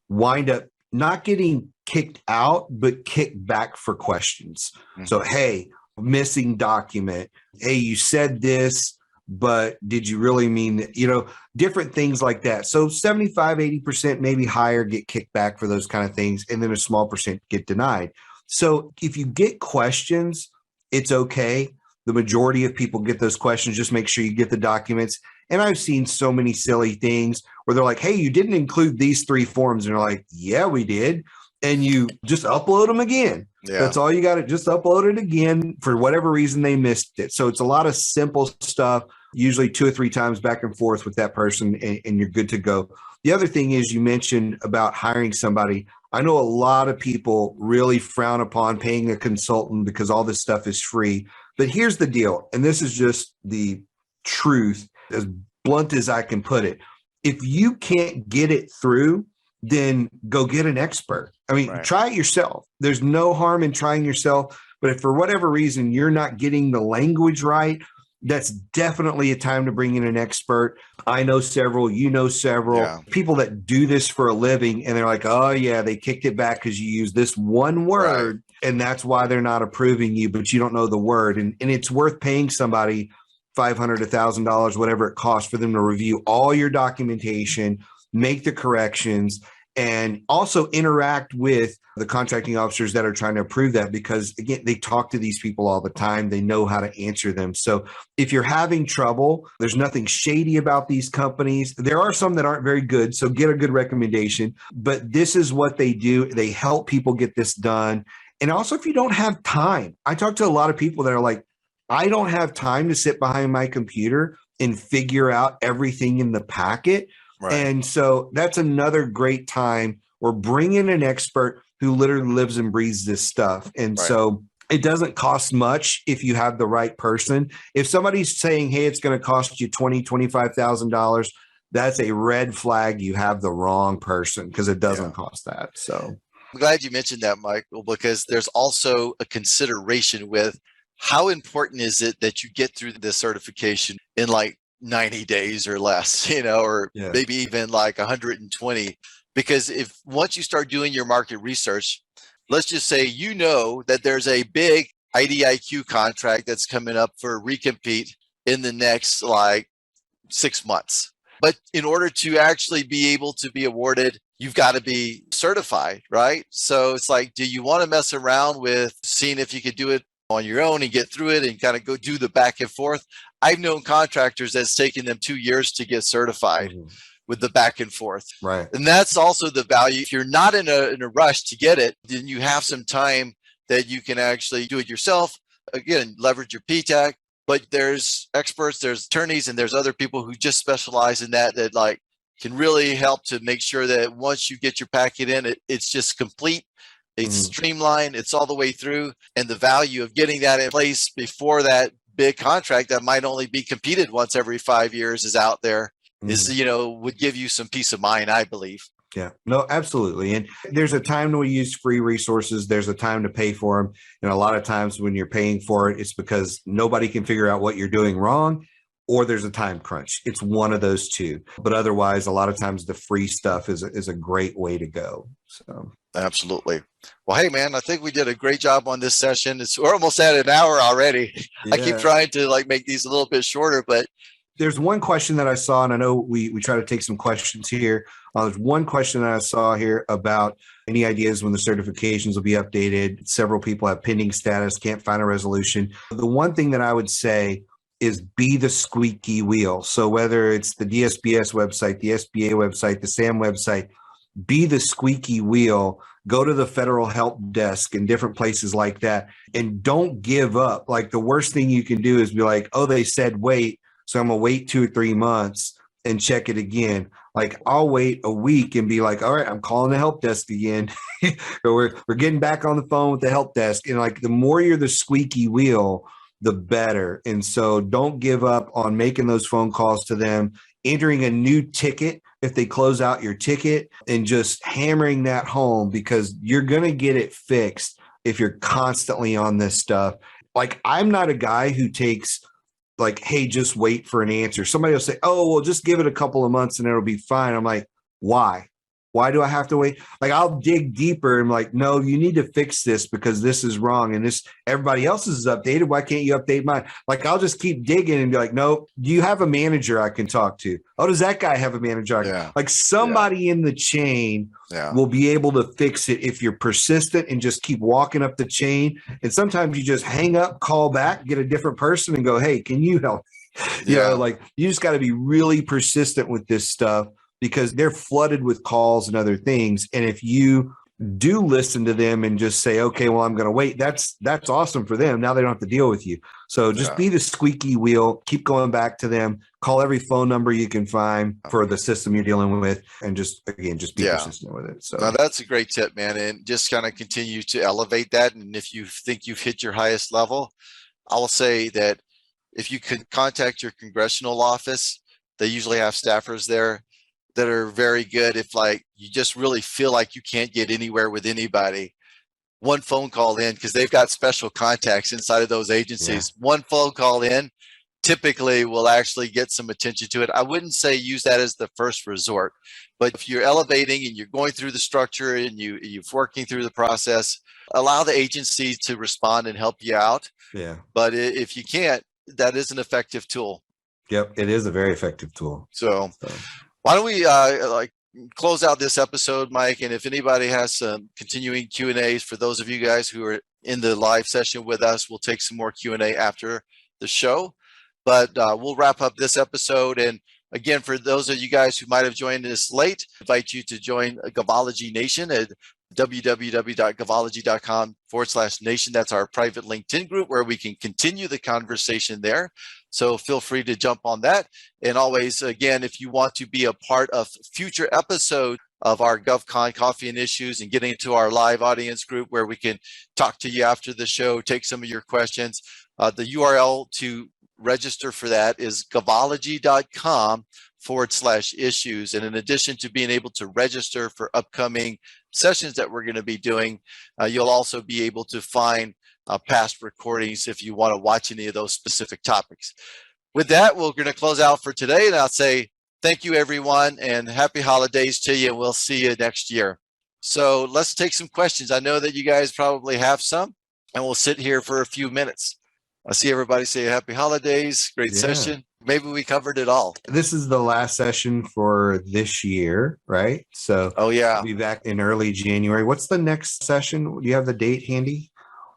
wind up not getting kicked out, but kicked back for questions. Mhm. So, hey, missing document. Hey, you said this, but did you really mean that? Different things like that. So 75-80%, maybe higher, get kicked back for those kind of things. And then a small percent get denied. So if you get questions, it's okay. The majority of people get those questions. Just make sure you get the documents. And I've seen so many silly things where they're like, hey, you didn't include these 3 forms. And they're like, yeah, we did. And you just upload them again. Yeah. That's all you got to just upload it again for whatever reason they missed it. So it's a lot of simple stuff, usually 2 or 3 times back and forth with that person, and you're good to go. The other thing is you mentioned about hiring somebody. I know a lot of people really frown upon paying a consultant because all this stuff is free. But here's the deal, and this is just the truth, as blunt as I can put it. If you can't get it through, then go get an expert. I mean, Right. Try it yourself. There's no harm in trying yourself. But if for whatever reason you're not getting the language right, that's definitely a time to bring in an expert. I know several, several people that do this for a living, and they're like, oh yeah, they kicked it back because you use this one word, and that's why they're not approving you, but you don't know the word. And it's worth paying somebody $500, $1,000, whatever it costs for them to review all your documentation, make the corrections, and also interact with the contracting officers that are trying to approve that, because again, they talk to these people all the time. They know how to answer them. So if you're having trouble, there's nothing shady about these companies. There are some that aren't very good, so get a good recommendation, but this is what they do. They help people get this done. And also, if you don't have time, I talk to a lot of people that are like, I don't have time to sit behind my computer and figure out everything in the packet. Right. And so that's another great time, or bring in an expert who literally lives and breathes this stuff. And so it doesn't cost much if you have the right person. If somebody's saying, hey, it's going to cost you $20,000, $25,000, that's a red flag. You have the wrong person, because it doesn't cost that. So I'm glad you mentioned that, Michael, because there's also a consideration with how important is it that you get through the certification in like 90 days or less, or maybe even like 120. Because if once you start doing your market research, let's just say that there's a big IDIQ contract that's coming up for a recompete in the next like 6 months. But in order to actually be able to be awarded, you've got to be certified, right? So it's like, do you want to mess around with seeing if you could do it on your own and get through it and kind of go do the back and forth? I've known contractors that's taken them 2 years to get certified with the back and forth. Right. And that's also the value. If you're not in a rush to get it, then you have some time that you can actually do it yourself. Again, leverage your PTAC, but there's experts, there's attorneys, and there's other people who just specialize in that like can really help to make sure that once you get your packet in, it's just complete. It's streamlined, it's all the way through. And the value of getting that in place before that big contract that might only be competed once every 5 years is out there is, would give you some peace of mind, I believe. Yeah, no, absolutely. And there's a time to use free resources. There's a time to pay for them. And a lot of times when you're paying for it, it's because nobody can figure out what you're doing wrong, or there's a time crunch. It's one of those two. But otherwise, a lot of times the free stuff is a great way to go. So absolutely. Well, hey, man, I think we did a great job on this session. We're almost at an hour already. Yeah. I keep trying to like make these a little bit shorter, but there's one question that I saw, and I know we try to take some questions here. There's one question that I saw here about any ideas when the certifications will be updated. Several people have pending status, can't find a resolution. The one thing that I would say is be the squeaky wheel. So whether it's the DSBS website, the SBA website, the SAM website, be the squeaky wheel. Go to the federal help desk and different places like that, and don't give up. Like the worst thing you can do is be like, oh, they said wait, so I'm going to wait 2 or 3 months and check it again. Like I'll wait a week and be like, all right, I'm calling the help desk again. Or we're getting back on the phone with the help desk. And like the more you're the squeaky wheel, the better. And so don't give up on making those phone calls to them, entering a new ticket if they close out your ticket, and just hammering that home, because you're going to get it fixed if you're constantly on this stuff. Like, I'm not a guy who takes like, hey, just wait for an answer. Somebody will say, oh, well, just give it a couple of months and it'll be fine. I'm like, why? Why do I have to wait? Like, I'll dig deeper. I'm like, no, you need to fix this because this is wrong. And this, everybody else's is updated. Why can't you update mine? Like, I'll just keep digging and be like, no, do you have a manager I can talk to? Oh, does that guy have a manager? Yeah. Like, somebody in the chain will be able to fix it if you're persistent and just keep walking up the chain. And sometimes you just hang up, call back, get a different person and go, hey, can you help? You know, like, you just got to be really persistent with this stuff, because they're flooded with calls and other things. And if you do listen to them and just say, okay, well, I'm going to wait, that's awesome for them. Now they don't have to deal with you. So just be the squeaky wheel, keep going back to them, call every phone number you can find for the system you're dealing with, and just be persistent with it. So now, that's a great tip, man. And just kind of continue to elevate that. And if you think you've hit your highest level, I will say that if you could contact your congressional office, they usually have staffers there that are very good. If like you just really feel like you can't get anywhere with anybody, one phone call in, because they've got special contacts inside of those agencies. One phone call in typically will actually get some attention to it. I wouldn't say use that as the first resort, but if you're elevating and you're going through the structure and you're working through the process, allow the agency to respond and help you out. But if you can't, that is an effective tool. Yep, it is a very effective tool. So why don't we close out this episode, Mike? And if anybody has some continuing Q&As for those of you guys who are in the live session with us, we'll take some more Q&A after the show. But we'll wrap up this episode. And again, for those of you guys who might have joined us late, I invite you to join Gavology Nation at www.gavology.com/nation. That's our private LinkedIn group where we can continue the conversation there. So feel free to jump on that. And always, again, if you want to be a part of future episodes of our GovCon Coffee and Issues and getting into our live audience group where we can talk to you after the show, take some of your questions, the URL to register for that is gavology.com/issues. And in addition to being able to register for upcoming sessions that we're going to be doing, you'll also be able to find past recordings if you want to watch any of those specific topics. With that, we're going to close out for today, and I'll say thank you, everyone, and happy holidays to you, and we'll see you next year. So let's take some questions. I know that you guys probably have some, and we'll sit here for a few minutes. I see everybody say happy holidays, great session. Maybe we covered it all. This is the last session for this year, right? So we'll be back in early January. What's the next session? Do you have the date handy?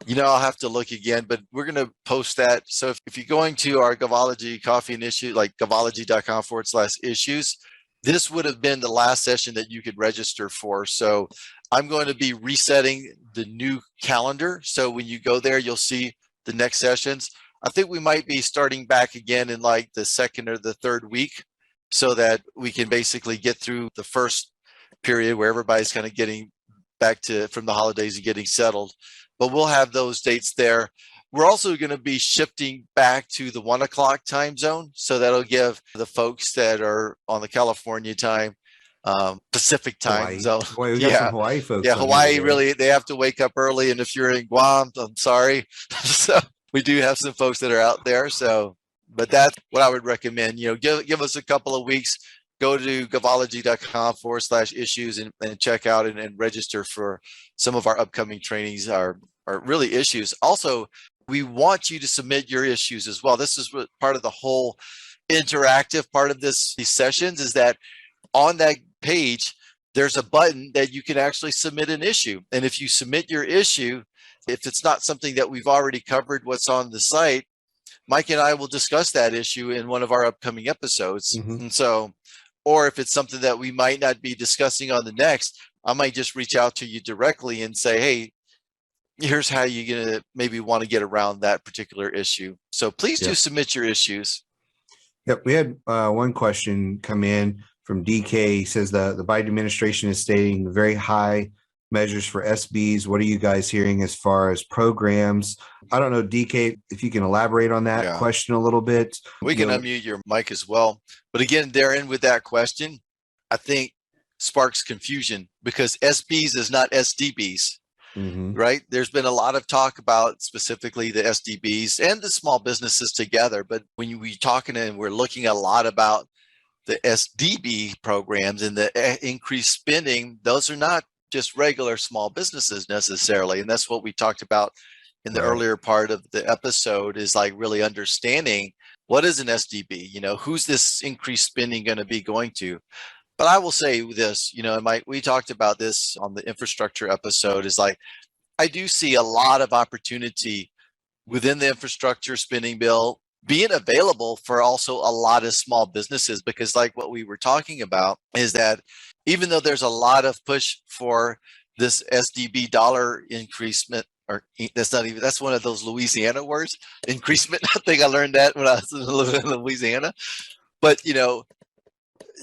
You know, I'll have to look again, but we're going to post that. So if you're going to our Gavology Coffee and Issue, like gavology.com/issues, this would have been the last session that you could register for. So I'm going to be resetting the new calendar. So when you go there, you'll see the next sessions. I think we might be starting back again in like the second or the third week, so that we can basically get through the first period where everybody's kind of getting back to from the holidays and getting settled. But we'll have those dates there. We're also going to be shifting back to the 1 o'clock time zone. So that'll give the folks that are on the California time, Pacific time zone. Boy, we got some Hawaii folks. Hawaii really, they have to wake up early. And if you're in Guam, I'm sorry. So we do have some folks that are out there. So, but that's what I would recommend. You know, give us a couple of weeks. Go to gavology.com/issues and check out and register for some of our upcoming trainings, are really issues. Also, we want you to submit your issues as well. This is what part of the whole interactive part of these sessions is that on that page, there's a button that you can actually submit an issue. And if you submit your issue, if it's not something that we've already covered what's on the site, Mike and I will discuss that issue in one of our upcoming episodes. And so, or if it's something that we might not be discussing on the next, I might just reach out to you directly and say, hey, here's how you're going to maybe want to get around that particular issue. So please do submit your issues. Yep. We had one question come in from DK. He says the Biden administration is stating very high measures for SBs? What are you guys hearing as far as programs? I don't know, DK, if you can elaborate on that Yeah. question a little bit. We can unmute your mic as well. But again, therein with that question, I think sparks confusion because SBs is not SDBs, right? There's been a lot of talk about specifically the SDBs and the small businesses together. But when we're talking and we're looking a lot about the SDB programs and the increased spending, those are not just regular small businesses necessarily. And that's what we talked about in the earlier part of the episode, is like really understanding what is an SDB, who's this increased spending going to be going to. But I will say this, and we talked about this on the infrastructure episode, is like, I do see a lot of opportunity within the infrastructure spending bill being available for also a lot of small businesses, because like what we were talking about is that even though there's a lot of push for this SDB dollar increasement, or that's one of those Louisiana words, increasement. I think I learned that when I was living in Louisiana. But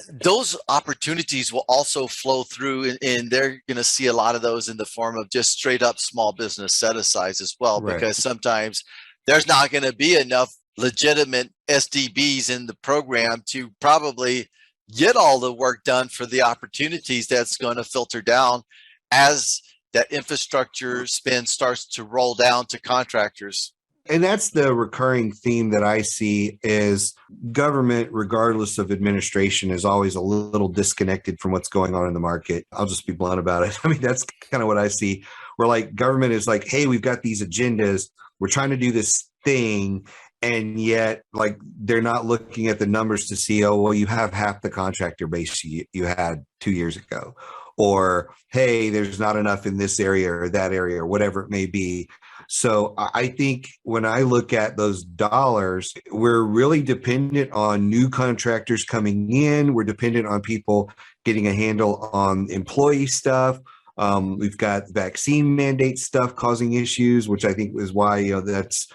those opportunities will also flow through, and they're going to see a lot of those in the form of just straight up small business set asides as well, because sometimes there's not going to be enough legitimate SDBs in the program to probably get all the work done for the opportunities that's going to filter down as that infrastructure spend starts to roll down to contractors. And that's the recurring theme that I see is government, regardless of administration, is always a little disconnected from what's going on in the market. I'll just be blunt about it. I mean, that's kind of what I see. Where like government is like, hey, we've got these agendas. We're trying to do this thing. And yet, like, they're not looking at the numbers to see, oh, well, you have half the contractor base you had 2 years ago. Or, hey, there's not enough in this area or that area or whatever it may be. So I think when I look at those dollars, we're really dependent on new contractors coming in. We're dependent on people getting a handle on employee stuff. We've got vaccine mandate stuff causing issues, which I think is why that's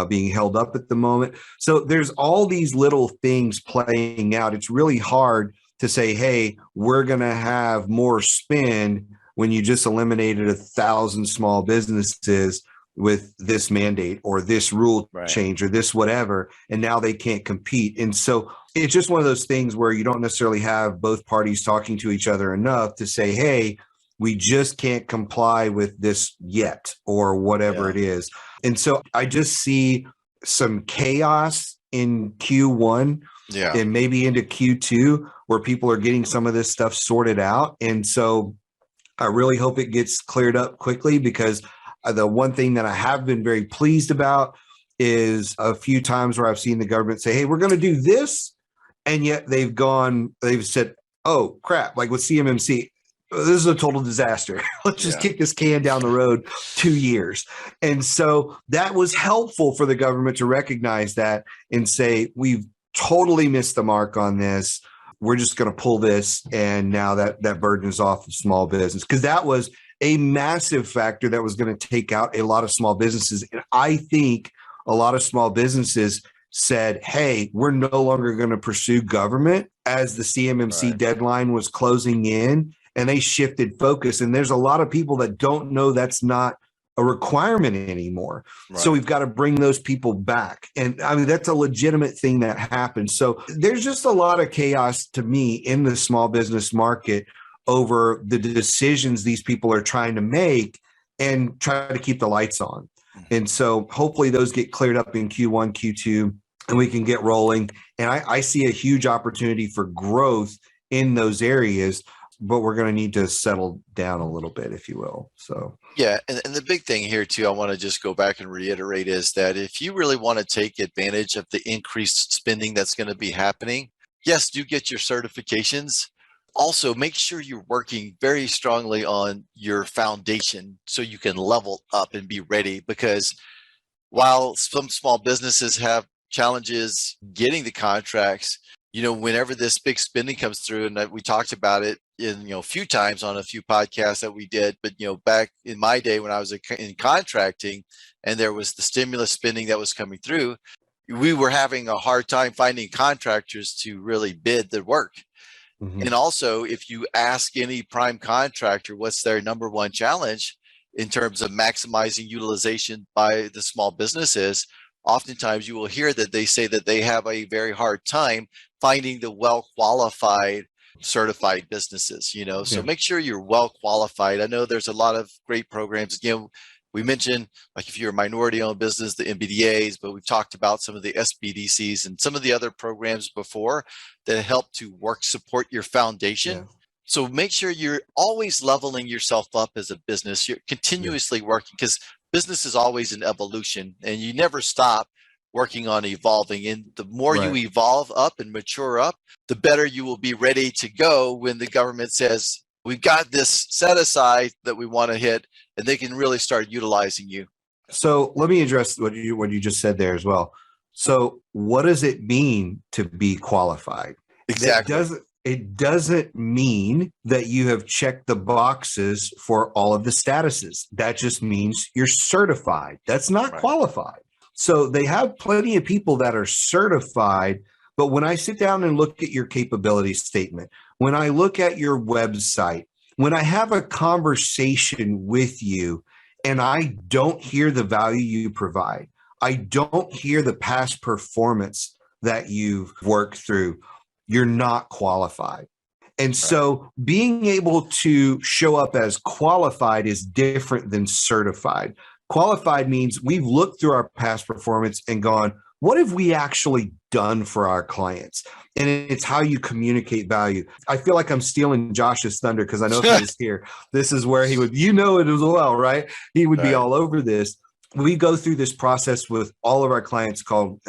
being held up at the moment. So there's all these little things playing out. It's really hard to say, hey, we're going to have more spend when you just eliminated 1,000 small businesses with this mandate or this rule change or this whatever, and now they can't compete. And so it's just one of those things where you don't necessarily have both parties talking to each other enough to say, hey, we just can't comply with this yet, or whatever it is. And so I just see some chaos in Q1 and maybe into Q2 where people are getting some of this stuff sorted out. And so I really hope it gets cleared up quickly, because the one thing that I have been very pleased about is a few times where I've seen the government say, hey, we're going to do this. And yet they've said, oh, crap, like with CMMC, this is a total disaster. Let's just kick this can down the road 2 years. And so that was helpful for the government to recognize that and say, we've totally missed the mark on this. We're just going to pull this. And now that burden is off of small business, because that was a massive factor that was going to take out a lot of small businesses. And I think a lot of small businesses said, hey, we're no longer going to pursue government as the CMMC deadline was closing in, and they shifted focus. And there's a lot of people that don't know that's not a requirement anymore. So we've got to bring those people back. And I mean, that's a legitimate thing that happened. So there's just a lot of chaos to me in the small business market over the decisions these people are trying to make and try to keep the lights on. And so hopefully those get cleared up in Q1, Q2, and we can get rolling. And I see a huge opportunity for growth in those areas, but we're going to need to settle down a little bit, if you will. So, yeah. And the big thing here too, I want to just go back and reiterate, is that if you really want to take advantage of the increased spending that's going to be happening, yes, do get your certifications. Also, make sure you're working very strongly on your foundation so you can level up and be ready, because while some small businesses have challenges getting the contracts, whenever this big spending comes through, and we talked about it in, a few times on a few podcasts that we did, but, back in my day when I was in contracting and there was the stimulus spending that was coming through, we were having a hard time finding contractors to really bid the work. And also, if you ask any prime contractor what's their number one challenge in terms of maximizing utilization by the small businesses, oftentimes you will hear that they say that they have a very hard time finding the well-qualified certified businesses, so make sure you're well qualified. I know there's a lot of great programs. Again, we mentioned, like, if you're a minority owned business, the MBDAs, but we've talked about some of the SBDCs and some of the other programs before that help to support your foundation. Yeah. So make sure you're always leveling yourself up as a business. You're continuously working, because business is always an evolution and you never stop working on evolving. And the more you evolve up and mature up, the better you will be ready to go when the government says, we've got this set aside that we want to hit, and they can really start utilizing you. So let me address what you just said there as well. So what does it mean to be qualified? Exactly. It doesn't mean that you have checked the boxes for all of the statuses. That just means you're certified. That's not qualified. So they have plenty of people that are certified, but when I sit down and look at your capability statement, when I look at your website, when I have a conversation with you and I don't hear the value you provide, I don't hear the past performance that you've worked through, you're not qualified. And so being able to show up as qualified is different than certified. Qualified means we've looked through our past performance and gone, what have we actually done for our clients? And it's how you communicate value. I feel like I'm stealing Josh's thunder because I know if he was here, this is where he would, it as well, right? He would be all over this. We go through this process with all of our clients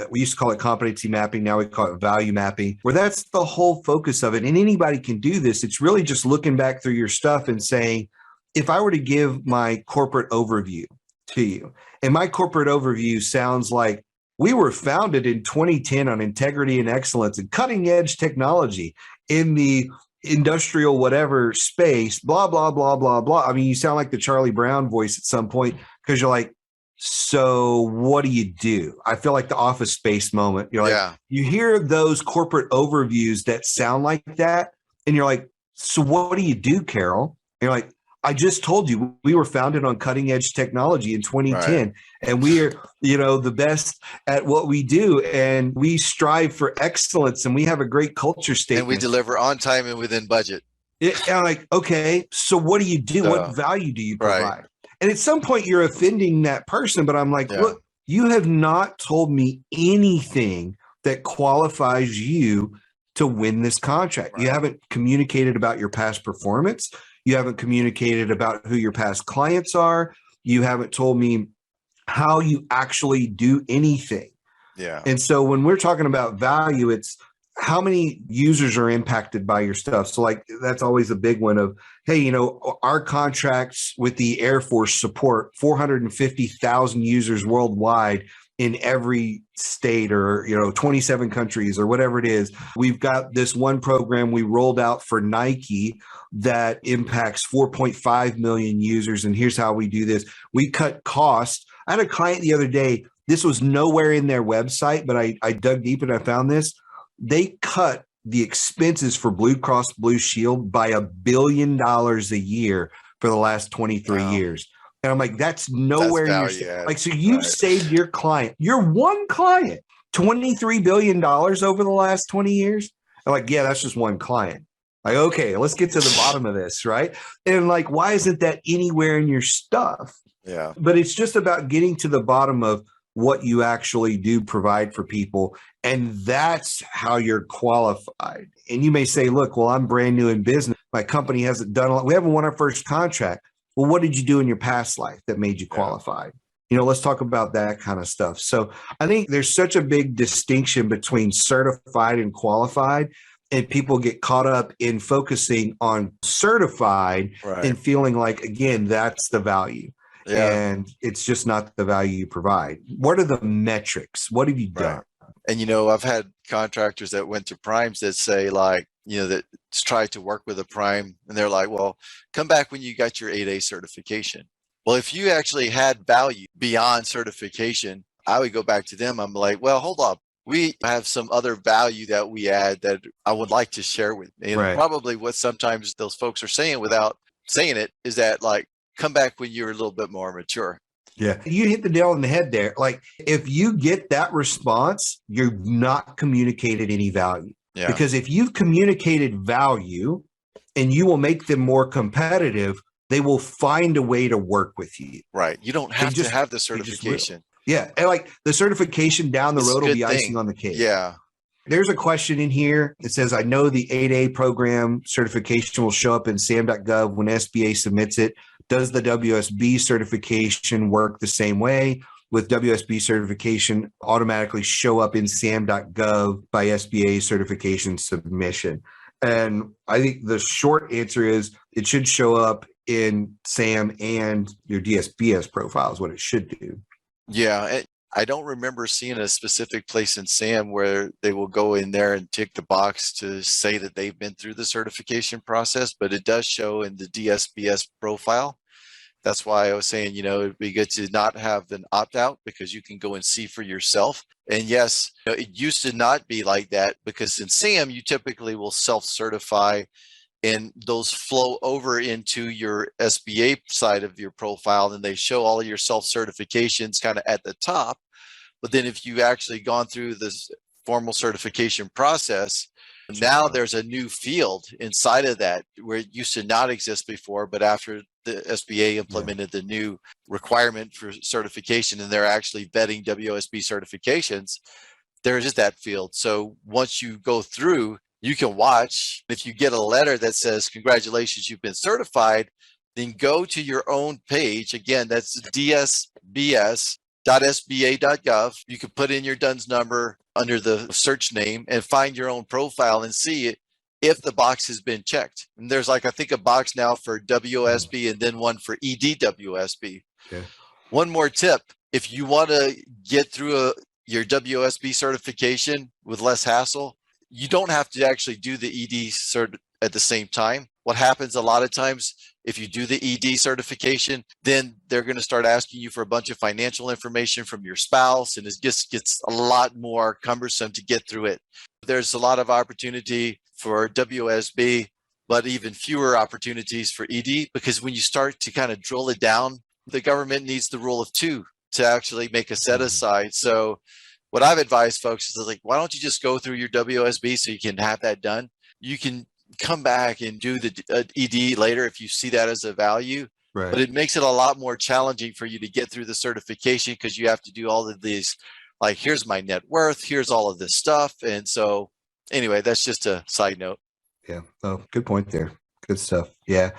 we used to call it competency mapping. Now we call it value mapping, where that's the whole focus of it. And anybody can do this. It's really just looking back through your stuff and saying, if I were to give my corporate overview to you, and my corporate overview sounds like, we were founded in 2010 on integrity and excellence and cutting edge technology in the industrial whatever space, blah, blah, blah, blah, blah. I mean, you sound like the Charlie Brown voice at some point because you're like, so what do you do? I feel like the Office Space moment. You're like, you hear those corporate overviews that sound like that. And you're like, so what do you do, Carroll? And you're like, I just told you we were founded on cutting edge technology in 2010, and we are, the best at what we do, and we strive for excellence, and we have a great culture statement. And we deliver on time and within budget. And I'm like, okay, so what do you do? What value do you provide? And at some point you're offending that person, but I'm like, look, you have not told me anything that qualifies you to win this contract. You haven't communicated about your past performance. You haven't communicated about who your past clients are. You haven't told me how you actually do anything. Yeah. And so when we're talking about value, it's how many users are impacted by your stuff. So like, that's always a big one of, hey, our contracts with the Air Force support 450,000 users worldwide in every state or, 27 countries or whatever it is. We've got this one program we rolled out for Nike that impacts 4.5 million users. And here's how we do this. We cut costs. I had a client the other day. This was nowhere in their website, but I dug deep and I found this. They cut the expenses for Blue Cross Blue Shield by $1 billion a year for the last 23 years. And I'm like, that's nowhere in your like, so you've saved your one client, $23 billion over the last 20 years. I'm like, yeah, that's just one client. Like, okay, let's get to the bottom of this, right? And like, why isn't that anywhere in your stuff? Yeah. But it's just about getting to the bottom of what you actually do provide for people. And that's how you're qualified. And you may say, look, well, I'm brand new in business. My company hasn't done a lot. We haven't won our first contract. Well, what did you do in your past life that made you qualified? Let's talk about that kind of stuff. So I think there's such a big distinction between certified and qualified. And people get caught up in focusing on certified and feeling like, again, that's the value. Yeah. And it's just not the value you provide. What are the metrics? What have you done? And, I've had contractors that went to primes that say like, that try to work with a prime and they're like, well, come back when you got your 8A certification. Well, if you actually had value beyond certification, I would go back to them. I'm like, well, hold on. we have some other value that we add that I would like to share with. And Right. probably what sometimes those folks are saying without saying it is that, like, come back when you're a little bit more mature. Yeah. You hit the nail on the head there. Like, if you get that response, you've not communicated any value. Yeah. Because if you've communicated value and you will make them more competitive, they will find a way to work with you. Right. You don't have to have the certification. Yeah. And like the certification down the road will be icing on the cake. Yeah. There's a question in here. It says, I know the 8A program certification will show up in SAM.gov when SBA submits it. Does the WSB certification work the same way? With WSB certification automatically show up in SAM.gov by SBA certification submission? And I think the short answer is it should show up in SAM and your DSBS profile is what it should do. Yeah. I don't remember seeing a specific place in SAM where they will go in there and tick the box to say that they've been through the certification process, but it does show in the DSBS profile. That's why I was saying, it'd be good to not have an opt-out because you can go and see for yourself. And yes, it used to not be like that because in SAM, you typically will self-certify and those flow over into your SBA side of your profile and they show all of your self-certifications kind of at the top. But then if you've actually gone through this formal certification process, now there's a new field inside of that where it used to not exist before, but after the SBA implemented the new requirement for certification and they're actually vetting WSB certifications, there is that field. So once you go through, you can watch. If you get a letter that says, congratulations, you've been certified, then go to your own page. Again, that's dsbs.sba.gov. You can put in your DUNS number under the search name and find your own profile and see it if the box has been checked. And there's I think a box now for WSB and then one for EDWSB. Okay. One more tip. If you want to get through your WSB certification with less hassle, you don't have to actually do the ED cert at the same time. What happens a lot of times, if you do the ED certification, then they're going to start asking you for a bunch of financial information from your spouse, and it just gets a lot more cumbersome to get through it. There's a lot of opportunity for WSB, but even fewer opportunities for ED, because when you start to kind of drill it down, the government needs the rule of two to actually make a set aside. So what I've advised folks is like, why don't you just go through your WSB so you can have that done? You can come back and do the ED later if you see that as a value, but it makes it a lot more challenging for you to get through the certification because you have to do all of these, like, here's my net worth, here's all of this stuff. And so anyway, that's just a side note. Yeah. Oh, good point there. Good stuff. Yeah.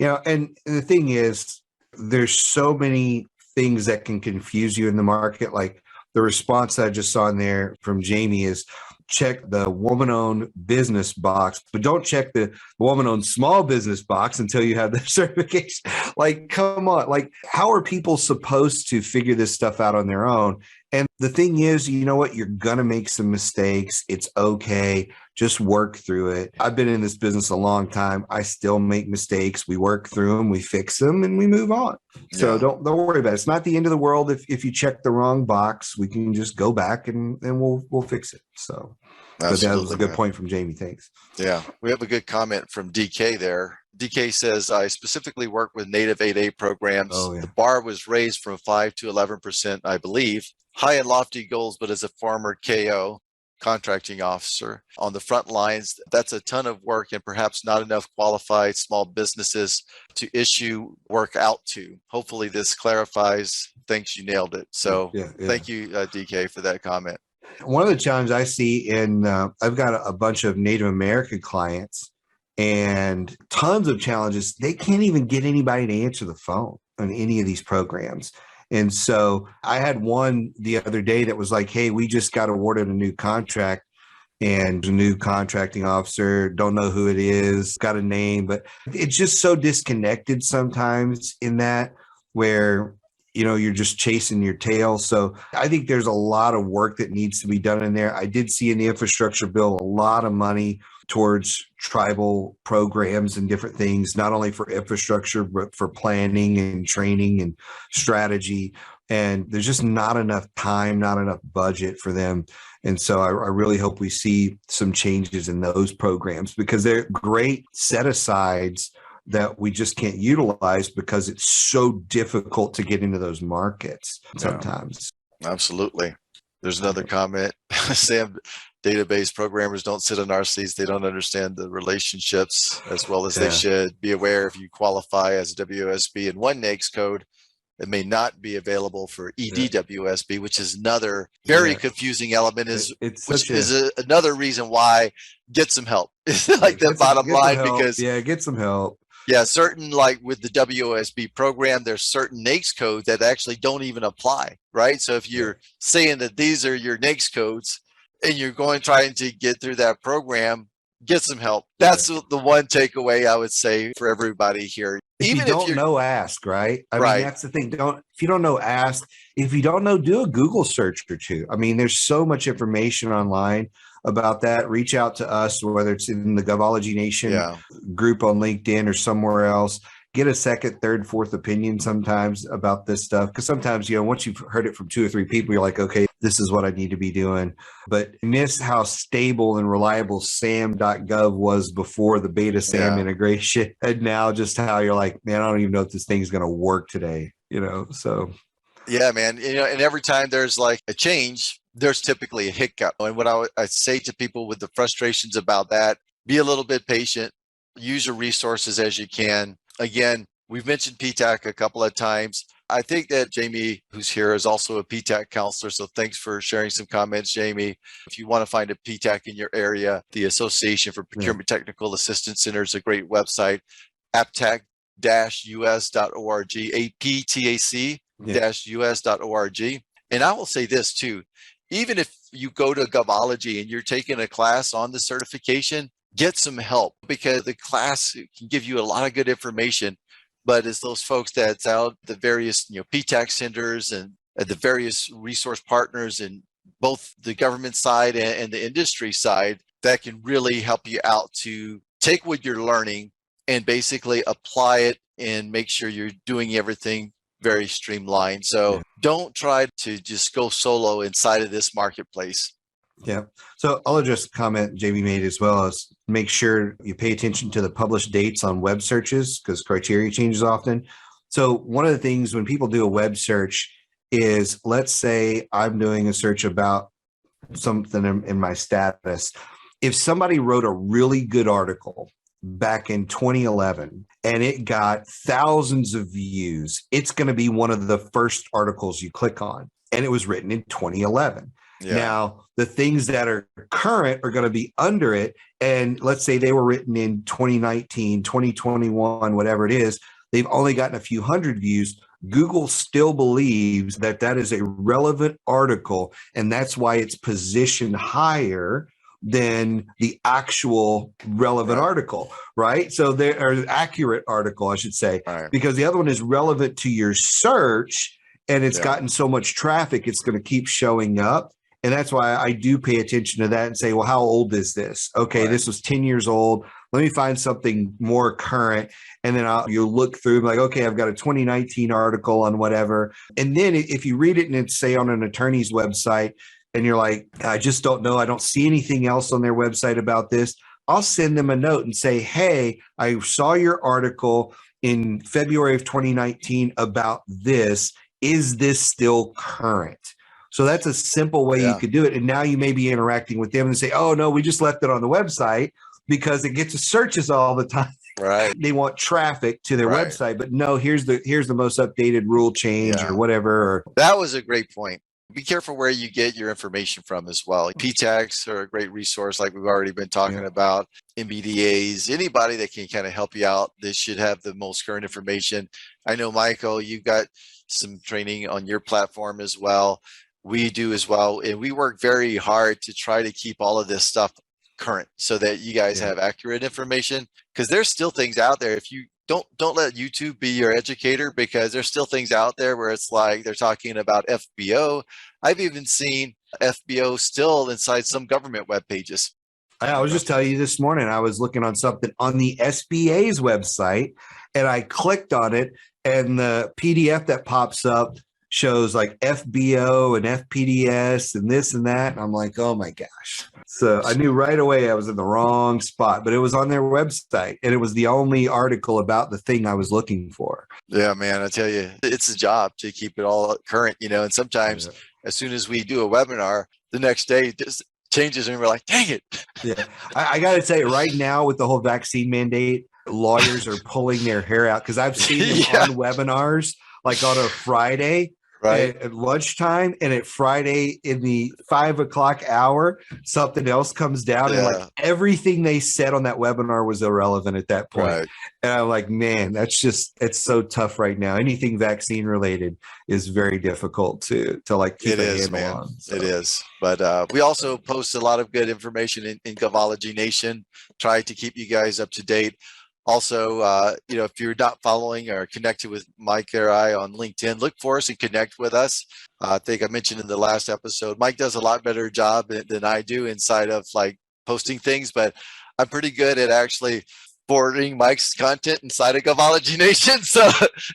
And the thing is, there's so many things that can confuse you in the market. Like the response I just saw in there from Jamie is check the woman-owned business box, but don't check the woman-owned small business box until you have the certification. Like, come on. Like, how are people supposed to figure this stuff out on their own? And the thing is, you know what? You're going to make some mistakes. It's okay. Just work through it. I've been in this business a long time. I still make mistakes. We work through them, we fix them, and we move on. So don't worry about it. It's not the end of the world if you check the wrong box. We can just go back and we'll fix it. So but that was a good point from Jamie. Thanks. Yeah. We have a good comment from DK there. DK says, I specifically work with native 8A programs. The bar was raised from 5 to 11%, I believe. High and lofty goals, but as a former KO, contracting officer on the front lines, that's a ton of work and perhaps not enough qualified small businesses to issue work out to. Hopefully this clarifies. Thanks, you nailed it. So thank you, DK, for that comment. One of the challenges I see I've got a bunch of Native American clients and tons of challenges. They can't even get anybody to answer the phone on any of these programs. And so I had one the other day that was like, hey, we just got awarded a new contract and a new contracting officer, don't know who it is, got a name, but it's just so disconnected sometimes in that where, you're just chasing your tail. So I think there's a lot of work that needs to be done in there. I did see in the infrastructure bill a lot of money towards tribal programs and different things, not only for infrastructure, but for planning and training and strategy. And there's just not enough time, not enough budget for them. And so I really hope we see some changes in those programs, because they're great set-asides that we just can't utilize because it's so difficult to get into those markets sometimes. Yeah, absolutely. There's another comment. Sam, database programmers don't sit in our seats. They don't understand the relationships as well as they should. Be aware if you qualify as a WSB in one NAICS code, it may not be available for EDWSB, which is another very confusing element. Another reason why get some help. Like the bottom line, because get some help. Yeah, certain, like with the WOSB program, there's certain NAICS codes that actually don't even apply, right? So if you're saying that these are your NAICS codes and you're trying to get through that program, get some help. That's the one takeaway I would say for everybody here. If you don't know, ask, right? I mean, that's the thing. If you don't know, ask. If you don't know, do a Google search or two. I mean, there's so much information online about that. Reach out to us, whether it's in the Govology Nation group on LinkedIn or somewhere else. Get a second, third, fourth opinion sometimes about this stuff. Because sometimes, once you've heard it from 2 or 3 people, you're like, okay, this is what I need to be doing. But miss how stable and reliable SAM.gov was before the beta SAM integration. And now just how you're like, man, I don't even know if this thing's going to work today, so. Yeah, man. And every time there's like a change, there's typically a hiccup. And what I say to people with the frustrations about that, be a little bit patient, use your resources as you can. Again, we've mentioned PTAC a couple of times. I think that Jamie, who's here, is also a PTAC counselor. So thanks for sharing some comments, Jamie. If you want to find a PTAC in your area, the Association for Procurement Technical Assistance Center is a great website, aptac-us.org, aptac-us.org. And I will say this too, even if you go to Govology and you're taking a class on the certification, get some help, because the class can give you a lot of good information. But it's those folks that's out the various PTAC centers and the various resource partners in both the government side and the industry side that can really help you out to take what you're learning and basically apply it and make sure you're doing everything very streamlined. So don't try to just go solo inside of this marketplace. Yeah. So I'll address a comment Jamie made, as well as make sure you pay attention to the published dates on web searches, because criteria changes often. So one of the things when people do a web search is, let's say I'm doing a search about something in my status. If somebody wrote a really good article back in 2011 and it got thousands of views, it's going to be one of the first articles you click on, and it was written in 2011. Now, the things that are current are going to be under it. And let's say they were written in 2019, 2021, whatever it is, they've only gotten a few hundred views. Google still believes that that is a relevant article, and that's why it's positioned higher than the actual relevant article, right? So they're accurate article, I should say, because the other one is relevant to your search, and it's gotten so much traffic, it's going to keep showing up. And that's why I do pay attention to that and say, well, how old is this? Okay, this was 10 years old. Let me find something more current. And then you'll look through, like, okay, I've got a 2019 article on whatever. And then if you read it and it's, say, on an attorney's website, and you're like, I just don't know, I don't see anything else on their website about this, I'll send them a note and say, hey, I saw your article in February of 2019 about this. Is this still current? So that's a simple way you could do it. And now you may be interacting with them and say, oh, no, we just left it on the website because it gets searches all the time. Right. They want traffic to their website, but no, here's the most updated rule change or whatever. That was a great point. Be careful where you get your information from as well. PTACs are a great resource, like we've already been talking about. MBDAs, anybody that can kind of help you out, they should have the most current information. I know, Michael, you've got some training on your platform as well. We do as well. And we work very hard to try to keep all of this stuff current so that you guys have accurate information, because there's still things out there. If you don't let YouTube be your educator, because there's still things out there where it's like they're talking about FBO. I've even seen FBO still inside some government web pages. I was just telling you this morning, I was looking on something on the SBA's website, and I clicked on it, and the PDF that pops up shows like FBO and FPDS and this and that. And I'm like, oh my gosh. So I knew right away I was in the wrong spot, but it was on their website and it was the only article about the thing I was looking for. Yeah, man, I tell you, it's a job to keep it all current, and sometimes as soon as we do a webinar, the next day just changes and we're like, dang it. Yeah. I got to tell you right now with the whole vaccine mandate, lawyers are pulling their hair out because I've seen them on webinars like on a Friday. Right. At lunchtime and at Friday in the 5 o'clock hour, something else comes down and like everything they said on that webinar was irrelevant at that point. Right. And I'm like, man, it's so tough right now. Anything vaccine related is very difficult to like keep a handle on. So. It is. But we also post a lot of good information in Govology Nation. Try to keep you guys up to date. Also, if you're not following or connected with Mike or I on LinkedIn, look for us and connect with us. I think I mentioned in the last episode, Mike does a lot better job than I do inside of like posting things, but I'm pretty good at actually forwarding Mike's content inside of Govology Nation. So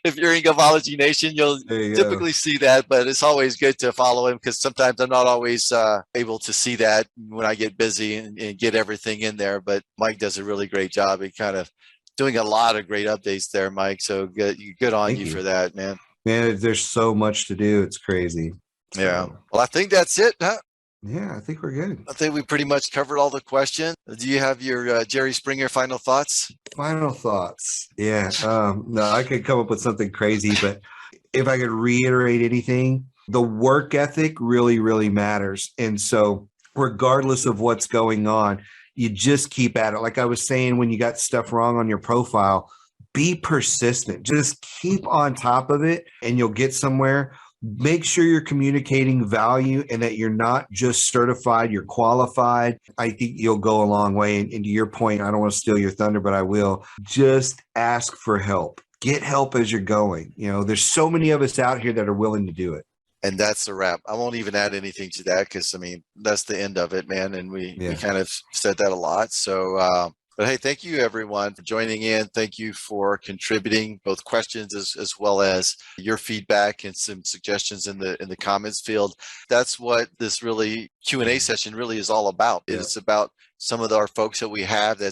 if you're in Govology Nation, you'll typically see that, but it's always good to follow him because sometimes I'm not always able to see that when I get busy and get everything in there. But Mike does a really great job. He kind of doing a lot of great updates there, Mike. So good on you for that, man. Man, there's so much to do. It's crazy. Yeah. Well, I think that's it, huh? Yeah, I think we're good. I think we pretty much covered all the questions. Do you have your Jerry Springer final thoughts? Final thoughts. Yeah. No, I could come up with something crazy, but if I could reiterate anything, the work ethic really, really matters. And so regardless of what's going on, you just keep at it. Like I was saying, when you got stuff wrong on your profile, be persistent. Just keep on top of it and you'll get somewhere. Make sure you're communicating value and that you're not just certified, you're qualified. I think you'll go a long way. And to your point, I don't want to steal your thunder, but I will. Just ask for help. Get help as you're going. There's so many of us out here that are willing to do it. And that's the wrap. I won't even add anything to that because, that's the end of it, man. And we kind of said that a lot. So, but hey, thank you everyone for joining in. Thank you for contributing both questions as well as your feedback and some suggestions in the comments field. That's what this really Q&A session really is all about. Yeah. It's about some of our folks that we have.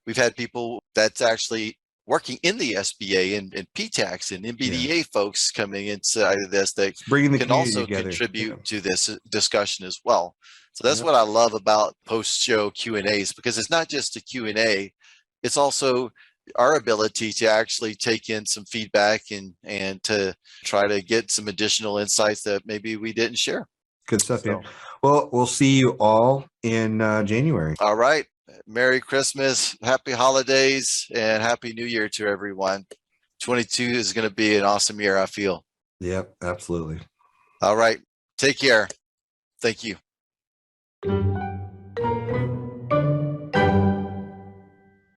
We've had people that's actually working in the SBA and PTAX and MBDA folks coming inside of this that can also contribute to this discussion as well. So that's what I love about post-show Q&As, because it's not just a Q&A, it's also our ability to actually take in some feedback and to try to get some additional insights that maybe we didn't share. Good stuff, yeah. Well, we'll see you all in January. All right. Merry Christmas, happy holidays, and happy New Year to everyone. 22 is going to be an awesome year, I feel. Yep, absolutely. All right. Take care. Thank you.